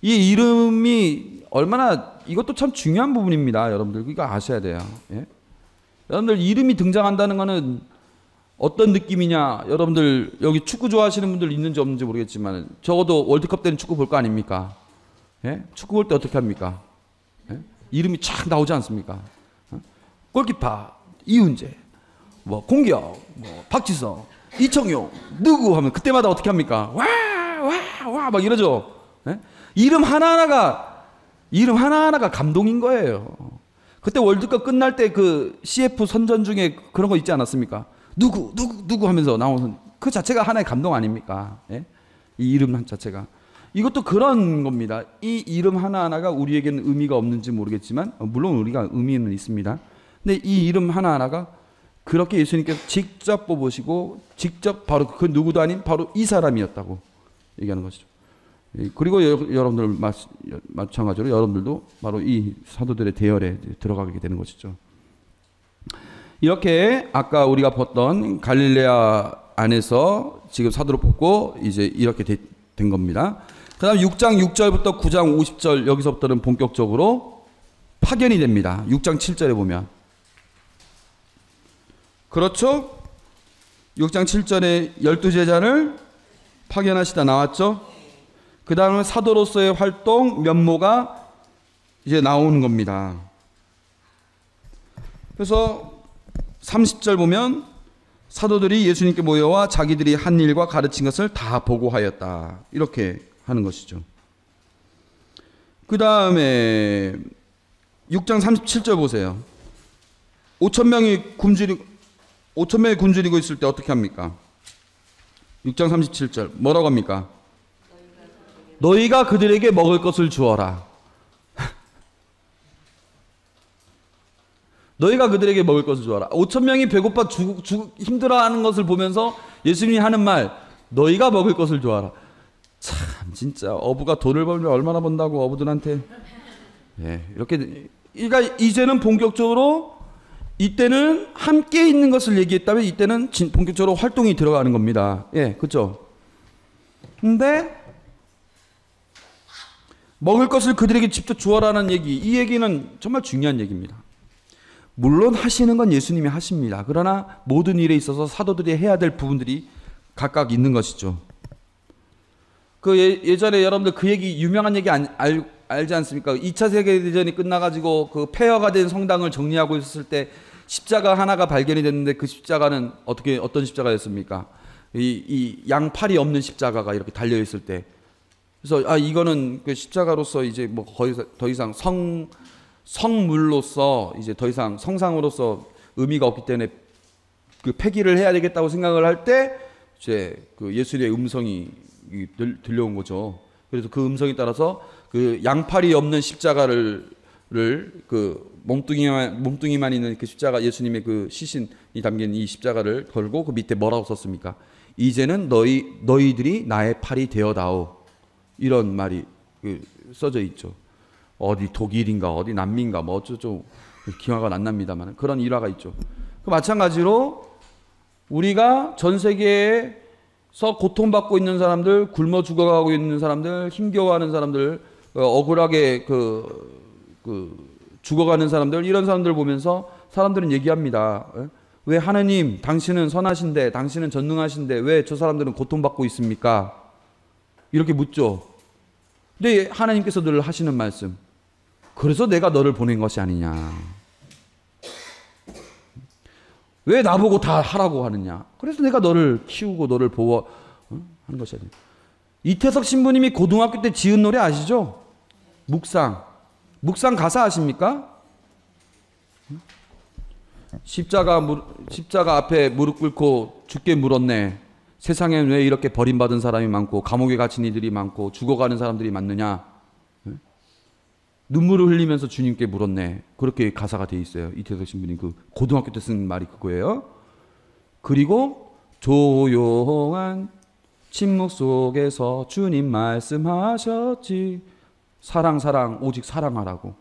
이 이름이 얼마나, 이것도 참 중요한 부분입니다. 여러분들 이거 아셔야 돼요. 예? 여러분들 이름이 등장한다는 거는 어떤 느낌이냐. 여러분들 여기 축구 좋아하시는 분들 있는지 없는지 모르겠지만 적어도 월드컵 때는 축구 볼 거 아닙니까? 예? 축구 볼 때 어떻게 합니까? 예? 이름이 쫙 나오지 않습니까? 골키퍼 이훈재, 뭐 공격, 뭐 박지성, 이청용 누구 하면 그때마다 어떻게 합니까? 와 막 이러죠. 예? 이름 하나하나가 감동인 거예요. 그때 월드컵 끝날 때 그 CF 선전 중에 그런 거 있지 않았습니까? 누구 하면서 나오는 그 자체가 하나의 감동 아닙니까? 예? 이 이름 자체가. 이것도 그런 겁니다. 이 이름 하나하나가 우리에게는 의미가 없는지 모르겠지만 물론 우리가 의미는 있습니다. 근데 이 이름 하나하나가 그렇게 예수님께서 직접 뽑으시고 직접 바로 그 누구도 아닌 바로 이 사람이었다고 얘기하는 것이죠. 그리고 여러분들 마찬가지로 여러분들도 바로 이 사도들의 대열에 들어가게 되는 것이죠. 이렇게 아까 우리가 봤던 갈릴레아 안에서 지금 사도를 뽑고 이제 이렇게 된 겁니다. 그 다음 6장 6절부터 9장 50절 여기서부터는 본격적으로 파견이 됩니다. 6장 7절에 보면 그렇죠? 6장 7절에 12제자를 파견하시다 나왔죠? 그 다음에 사도로서의 활동 면모가 이제 나오는 겁니다. 그래서 30절 보면 사도들이 예수님께 모여와 자기들이 한 일과 가르친 것을 다 보고하였다. 이렇게 하는 것이죠. 그 다음에 6장 37절 보세요. 5,000명이 굶주리고 있을 때 어떻게 합니까? 6장 37절 뭐라고 합니까? 너희가 그들에게 먹을 것을 주어라. 너희가 그들에게 먹을 것을 주어라. 5,000명이 배고파 힘들어하는 것을 보면서 예수님이 하는 말, 너희가 먹을 것을 주어라. 참 진짜 어부가 돈을 벌면 얼마나 번다고 어부들한테. 예, 이렇게 그러니까 이제는 본격적으로 이때는 함께 있는 것을 얘기했다면 이때는 본격적으로 활동이 들어가는 겁니다. 예, 그렇죠? 근데 먹을 것을 그들에게 직접 주어라는 얘기, 이 얘기는 정말 중요한 얘기입니다. 물론 하시는 건 예수님이 하십니다. 그러나 모든 일에 있어서 사도들이 해야 될 부분들이 각각 있는 것이죠. 그 예전에 여러분들 그 얘기 유명한 얘기 알지 않습니까? 2차 세계대전이 끝나가지고 그 폐허가 된 성당을 정리하고 있었을 때 십자가 하나가 발견이 됐는데 그 십자가는 어떤 십자가였습니까? 이 양팔이 없는 십자가가 이렇게 달려 있을 때, 그래서 이거는 그 십자가로서 이제 뭐 거의 더 이상 성물로서 이제 더 이상 성상으로서 의미가 없기 때문에 그 폐기를 해야 되겠다고 생각을 할 때 이제 그 예수님의 음성이 들려온 거죠. 그래서 그 음성에 따라서 그 양팔이 없는 십자가를 그 몸뚱이만 있는 그 십자가, 예수님의 그 시신이 담긴 이 십자가를 걸고 그 밑에 뭐라고 썼습니까? 이제는 너희들이 나의 팔이 되어다오. 이런 말이 써져 있죠. 어디 독일인가 어디 남미인가 뭐 어쩌죠, 기화가 안 납니다만 그런 일화가 있죠. 그 마찬가지로 우리가 전 세계에서 고통받고 있는 사람들, 굶어 죽어가고 있는 사람들, 힘겨워하는 사람들, 억울하게 죽어가는 사람들, 이런 사람들 보면서 사람들은 얘기합니다. 왜 하느님, 당신은 선하신데, 당신은 전능하신데 왜 저 사람들은 고통받고 있습니까? 이렇게 묻죠. 근데 하나님께서 늘 하시는 말씀, 그래서 내가 너를 보낸 것이 아니냐. 왜 나보고 다 하라고 하느냐. 그래서 내가 너를 키우고 너를 보호하는 것이 아니냐. 이태석 신부님이 고등학교 때 지은 노래 아시죠? 묵상 가사 아십니까? 십자가 앞에 무릎 꿇고 주께 물었네. 세상엔 왜 이렇게 버림받은 사람이 많고 감옥에 갇힌 이들이 많고 죽어가는 사람들이 많느냐. 눈물을 흘리면서 주님께 물었네. 그렇게 가사가 돼 있어요. 이태석 신부님 그 고등학교 때 쓴 말이 그거예요. 그리고 조용한 침묵 속에서 주님 말씀하셨지. 사랑 오직 사랑하라고.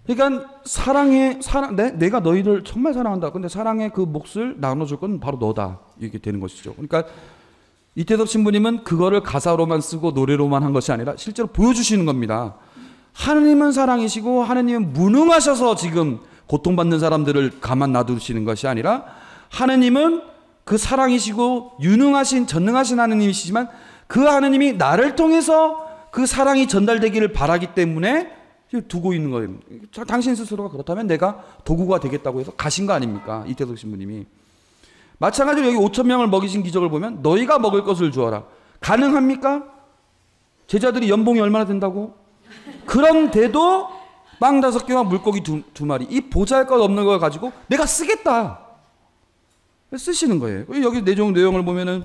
그러니까 내가 너희를 정말 사랑한다. 근데 사랑의 그 몫을 나눠줄 건 바로 너다. 이렇게 되는 것이죠. 그러니까 이태섭 신부님은 그거를 가사로만 쓰고 노래로만 한 것이 아니라 실제로 보여주시는 겁니다. 하느님은 사랑이시고 하느님은 무능하셔서 지금 고통받는 사람들을 가만 놔두시는 것이 아니라 하느님은 그 사랑이시고 유능하신 전능하신 하느님이시지만 그 하느님이 나를 통해서 그 사랑이 전달되기를 바라기 때문에 두고 있는 거예요. 당신 스스로가 그렇다면 내가 도구가 되겠다고 해서 가신 거 아닙니까? 이태석 신부님이. 마찬가지로 여기 5,000명을 먹이신 기적을 보면 너희가 먹을 것을 주어라. 가능합니까? 제자들이 연봉이 얼마나 된다고? 그런데도 빵 5개와 물고기 두 마리. 이 보잘것없는 걸 가지고 내가 쓰겠다. 쓰시는 거예요. 여기 내용을 보면은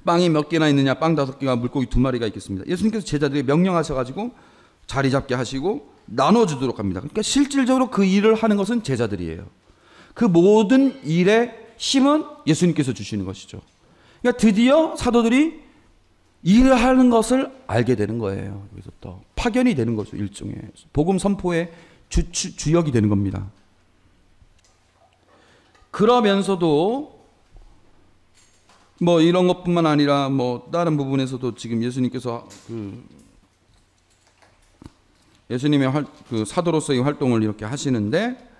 빵이 몇 개나 있느냐, 빵 5개와 물고기 2마리가 있겠습니다. 예수님께서 제자들이 명령하셔가지고 자리 잡게 하시고 나눠주도록 합니다. 그러니까 실질적으로 그 일을 하는 것은 제자들이에요. 그 모든 일의 힘은 예수님께서 주시는 것이죠. 그러니까 드디어 사도들이 일을 하는 것을 알게 되는 거예요. 그래서 또 파견이 되는 거죠. 일종의 복음 선포의 주역이 되는 겁니다. 그러면서도 뭐 이런 것뿐만 아니라 뭐 다른 부분에서도 지금 예수님께서 예수님의 사도로서의 활동을 이렇게 하시는데,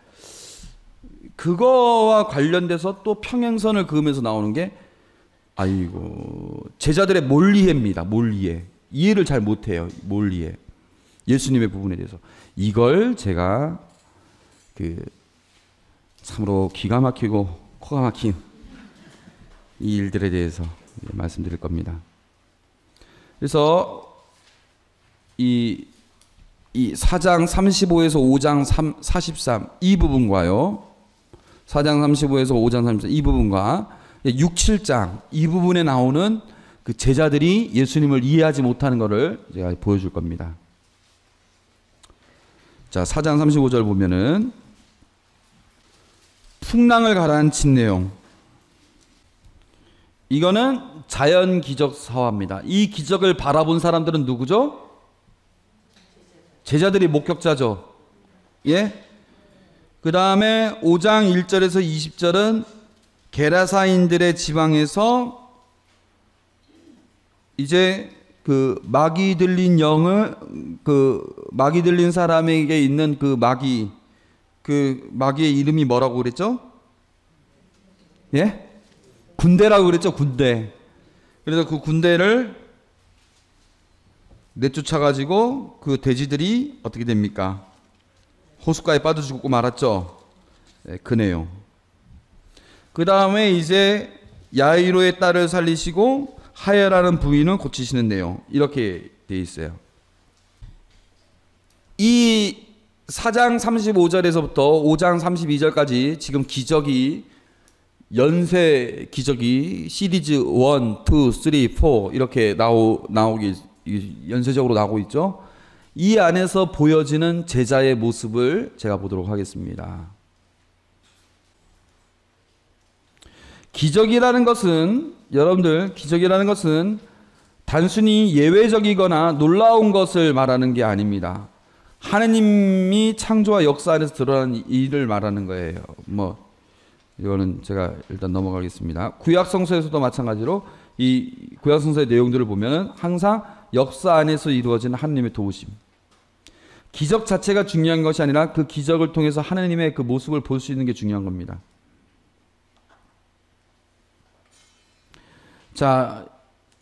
그거와 관련돼서 또 평행선을 그으면서 나오는 게 제자들의 몰이해입니다. 몰이해. 이해를 잘 못해요. 몰이해. 예수님의 부분에 대해서. 이걸 제가 참으로 기가 막히고 코가 막힌 이 일들에 대해서 말씀드릴 겁니다. 그래서 이 4장 35에서 5장 43 이 부분과요, 4장 35에서 5장 33 이 부분과 6, 7장 이 부분에 나오는 그 제자들이 예수님을 이해하지 못하는 것을 제가 보여줄 겁니다. 자, 4장 35절 보면은 풍랑을 가라앉힌 내용. 이거는 자연 기적 사화입니다. 이 기적을 바라본 사람들은 누구죠? 제자들이 목격자죠. 예? 그 다음에 5장 1절에서 20절은 게라사인들의 지방에서 이제 그 마귀 들린 마귀 들린 사람에게 있는 그 마귀의 이름이 뭐라고 그랬죠? 예? 군대라고 그랬죠, 군대. 그래서 그 군대를 내쫓아가지고 그 돼지들이 어떻게 됩니까? 호숫가에 빠져 죽고 말았죠. 네, 그 내용. 그 다음에 이제 야이로의 딸을 살리시고 하여라는 부인을 고치시는 내용. 이렇게 돼 있어요. 이 4장 35절에서부터 5장 32절까지 지금 연쇄 기적이 시리즈 1, 2, 3, 4 이렇게 나오기 연쇄적으로 나오고 있죠. 이 안에서 보여지는 제자의 모습을 제가 보도록 하겠습니다. 기적이라는 것은 단순히 예외적이거나 놀라운 것을 말하는 게 아닙니다. 하느님이 창조와 역사 안에서 드러난 일을 말하는 거예요. 이거는 제가 일단 넘어가겠습니다. 구약 성서에서도 마찬가지로 이 구약 성서의 내용들을 보면은 항상 역사 안에서 이루어지는 하느님의 도우심. 기적 자체가 중요한 것이 아니라 그 기적을 통해서 하느님의 그 모습을 볼 수 있는 게 중요한 겁니다. 자,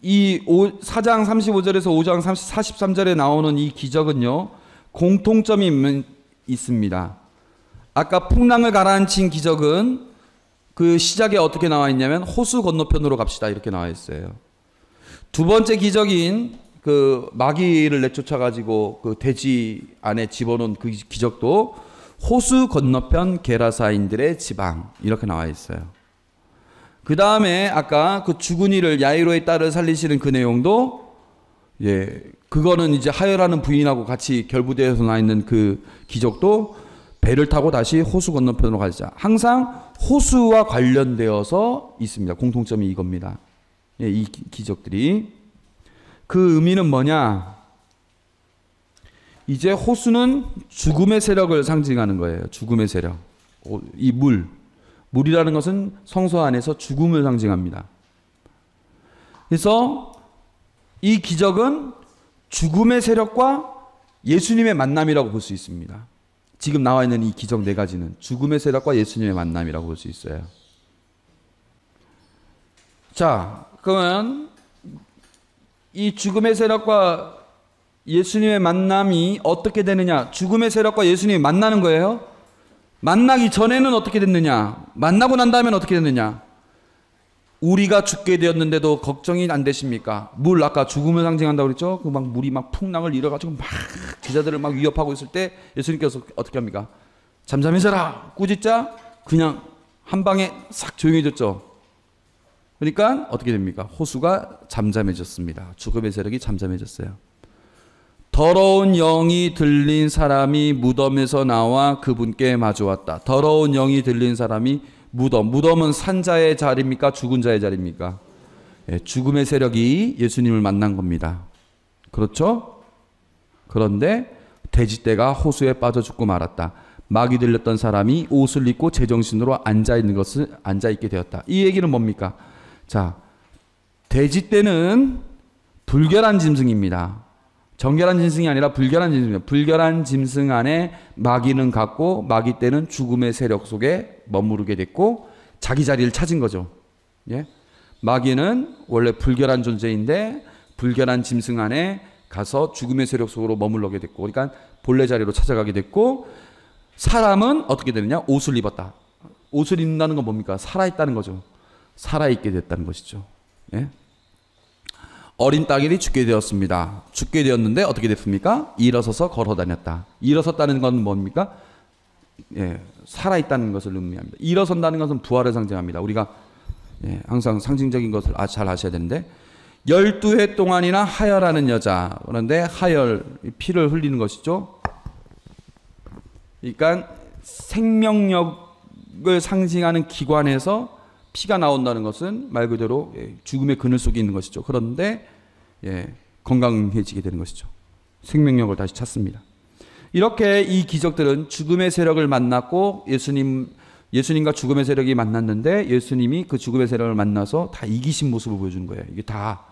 이 4장 35절에서 5장 43절에 나오는 이 기적은요, 공통점이 있습니다. 아까 풍랑을 가라앉힌 기적은 그 시작에 어떻게 나와 있냐면 호수 건너편으로 갑시다 이렇게 나와 있어요. 두 번째 기적인 그 마귀를 내쫓아가지고 그 돼지 안에 집어넣은 그 기적도 호수 건너편 게라사인들의 지방 이렇게 나와 있어요. 그 다음에 아까 그 죽은 이를 야이로의 딸을 살리시는 그 내용도 그거는 이제 하여라는 부인하고 같이 결부되어서 나 있는 그 기적도 배를 타고 다시 호수 건너편으로 가자. 항상 호수와 관련되어서 있습니다. 공통점이 이겁니다. 이 기적들이. 그 의미는 뭐냐? 이제 호수는 죽음의 세력을 상징하는 거예요. 죽음의 세력. 이 물이라는 것은 성소 안에서 죽음을 상징합니다. 그래서 이 기적은 죽음의 세력과 예수님의 만남이라고 볼 수 있습니다. 지금 나와 있는 이 기적 4가지는 죽음의 세력과 예수님의 만남이라고 볼 수 있어요. 자, 그러면 이 죽음의 세력과 예수님의 만남이 어떻게 되느냐? 죽음의 세력과 예수님이 만나는 거예요. 만나기 전에는 어떻게 됐느냐? 만나고 난 다음에는 어떻게 됐느냐? 우리가 죽게 되었는데도 걱정이 안 되십니까? 물 아까 죽음을 상징한다고 그랬죠? 그 막 물이 막 풍랑을 일어가지고 막 제자들을 막 위협하고 있을 때 예수님께서 어떻게 합니까? 잠잠해져라 꾸짖자 그냥 한 방에 싹 조용해졌죠. 그러니까 어떻게 됩니까? 호수가 잠잠해졌습니다. 죽음의 세력이 잠잠해졌어요. 더러운 영이 들린 사람이 무덤에서 나와 그분께 마주왔다. 더러운 영이 들린 사람이 무덤은 산자의 자리입니까? 죽은 자의 자리입니까? 예, 죽음의 세력이 예수님을 만난 겁니다. 그렇죠? 그런데 돼지떼가 호수에 빠져 죽고 말았다. 마귀 들렸던 사람이 옷을 입고 제정신으로 앉아있게 되었다. 이 얘기는 뭡니까? 자, 돼지떼는 불결한 짐승입니다. 정결한 짐승이 아니라 불결한 짐승입니다. 불결한 짐승 안에 마귀는 갔고 마귀 떼는 죽음의 세력 속에 머무르게 됐고 자기 자리를 찾은 거죠. 예? 마귀는 원래 불결한 존재인데 불결한 짐승 안에 가서 죽음의 세력 속으로 머물러게 됐고 그러니까 본래 자리로 찾아가게 됐고 사람은 어떻게 되느냐? 옷을 입었다. 옷을 입는다는 건 뭡니까? 살아있다는 거죠. 살아있게 됐다는 것이죠. 예? 어린 딸이 죽게 되었습니다. 죽게 되었는데 어떻게 됐습니까? 일어서서 걸어다녔다. 일어섰다는 건 뭡니까? 예, 살아있다는 것을 의미합니다. 일어선다는 것은 부활을 상징합니다. 우리가 예, 항상 상징적인 것을 잘 아셔야 되는데 12해 동안이나 하혈하는 여자. 그런데 하혈, 피를 흘리는 것이죠. 그러니까 생명력을 상징하는 기관에서 피가 나온다는 것은 말 그대로 죽음의 그늘 속에 있는 것이죠. 그런데 건강해지게 되는 것이죠. 생명력을 다시 찾습니다. 이렇게 이 기적들은 죽음의 세력을 만났고 예수님과 죽음의 세력이 만났는데 예수님이 그 죽음의 세력을 만나서 다 이기신 모습을 보여주는 거예요. 이게 다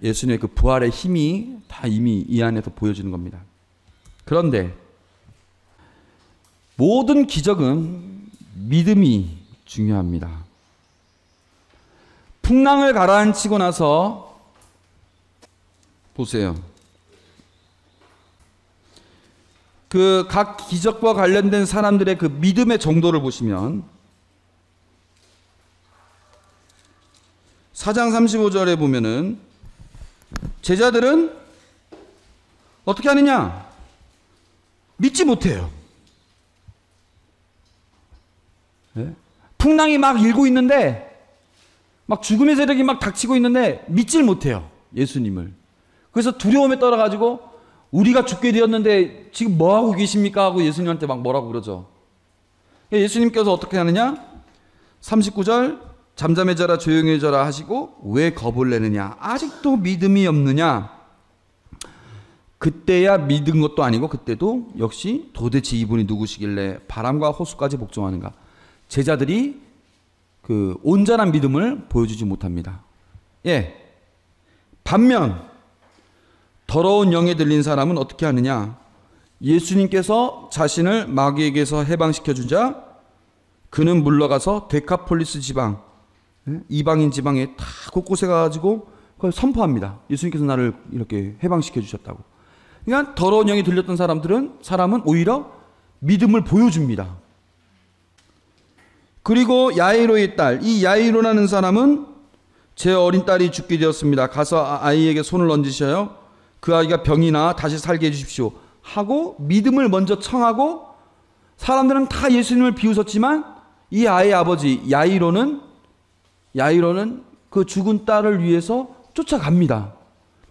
예수님의 그 부활의 힘이 다 이미 이 안에서 보여주는 겁니다. 그런데 모든 기적은 믿음이 중요합니다. 풍랑을 가라앉히고 나서 보세요. 그 각 기적과 관련된 사람들의 그 믿음의 정도를 보시면 4장 35절에 보면은 제자들은 어떻게 하느냐? 믿지 못해요. 네? 풍랑이 막 일고 있는데 막 죽음의 세력이 막 닥치고 있는데 믿질 못해요. 예수님을. 그래서 두려움에 떨어가지고 우리가 죽게 되었는데 지금 뭐하고 계십니까? 하고 예수님한테 막 뭐라고 그러죠. 예수님께서 어떻게 하느냐? 39절 잠잠해져라 조용해져라 하시고 왜 겁을 내느냐? 아직도 믿음이 없느냐? 그때야 믿은 것도 아니고 그때도 역시 도대체 이분이 누구시길래 바람과 호수까지 복종하는가? 제자들이 그 온전한 믿음을 보여주지 못합니다. 예. 반면 더러운 영에 들린 사람은 어떻게 하느냐? 예수님께서 자신을 마귀에게서 해방시켜 주자 그는 물러가서 데카폴리스 지방, 이방인 지방에 다 곳곳에 가가지고 그걸 선포합니다. 예수님께서 나를 이렇게 해방시켜 주셨다고. 그러니까 더러운 영이 들렸던 사람은 오히려 믿음을 보여줍니다. 그리고 야이로의 딸, 이 야이로라는 사람은 제 어린 딸이 죽게 되었습니다. 가서 아이에게 손을 얹으셔요. 그 아이가 병이 나 다시 살게 해주십시오. 하고 믿음을 먼저 청하고 사람들은 다 예수님을 비웃었지만 이 아이의 아버지 야이로는 그 죽은 딸을 위해서 쫓아갑니다.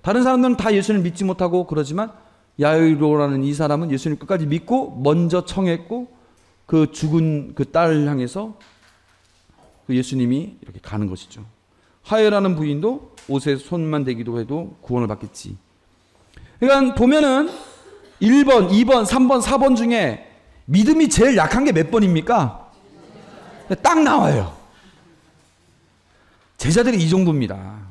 다른 사람들은 다 예수님을 믿지 못하고 그러지만 야이로라는 이 사람은 예수님 끝까지 믿고 먼저 청했고 그 죽은 그 딸을 향해서 그 예수님이 이렇게 가는 것이죠. 하혈하는 부인도 옷에 손만 대기도 해도 구원을 받겠지. 그러니까 보면은 1번, 2번, 3번, 4번 중에 믿음이 제일 약한 게 몇 번입니까? 딱 나와요. 제자들이 이 정도입니다.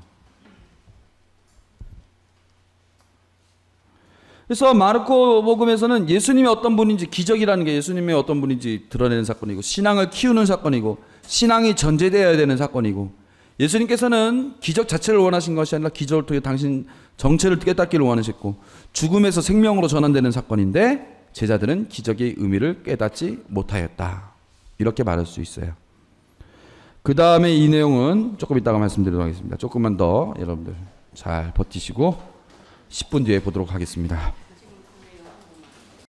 그래서 마르코 복음에서는 예수님이 어떤 분인지, 기적이라는 게 예수님의 어떤 분인지 드러내는 사건이고, 신앙을 키우는 사건이고, 신앙이 전제되어야 되는 사건이고, 예수님께서는 기적 자체를 원하신 것이 아니라 기적을 통해 당신 정체를 깨닫기를 원하셨고, 죽음에서 생명으로 전환되는 사건인데 제자들은 기적의 의미를 깨닫지 못하였다. 이렇게 말할 수 있어요. 그 다음에 이 내용은 조금 이따가 말씀드리도록 하겠습니다. 조금만 더 여러분들 잘 버티시고 10분 뒤에 보도록 하겠습니다.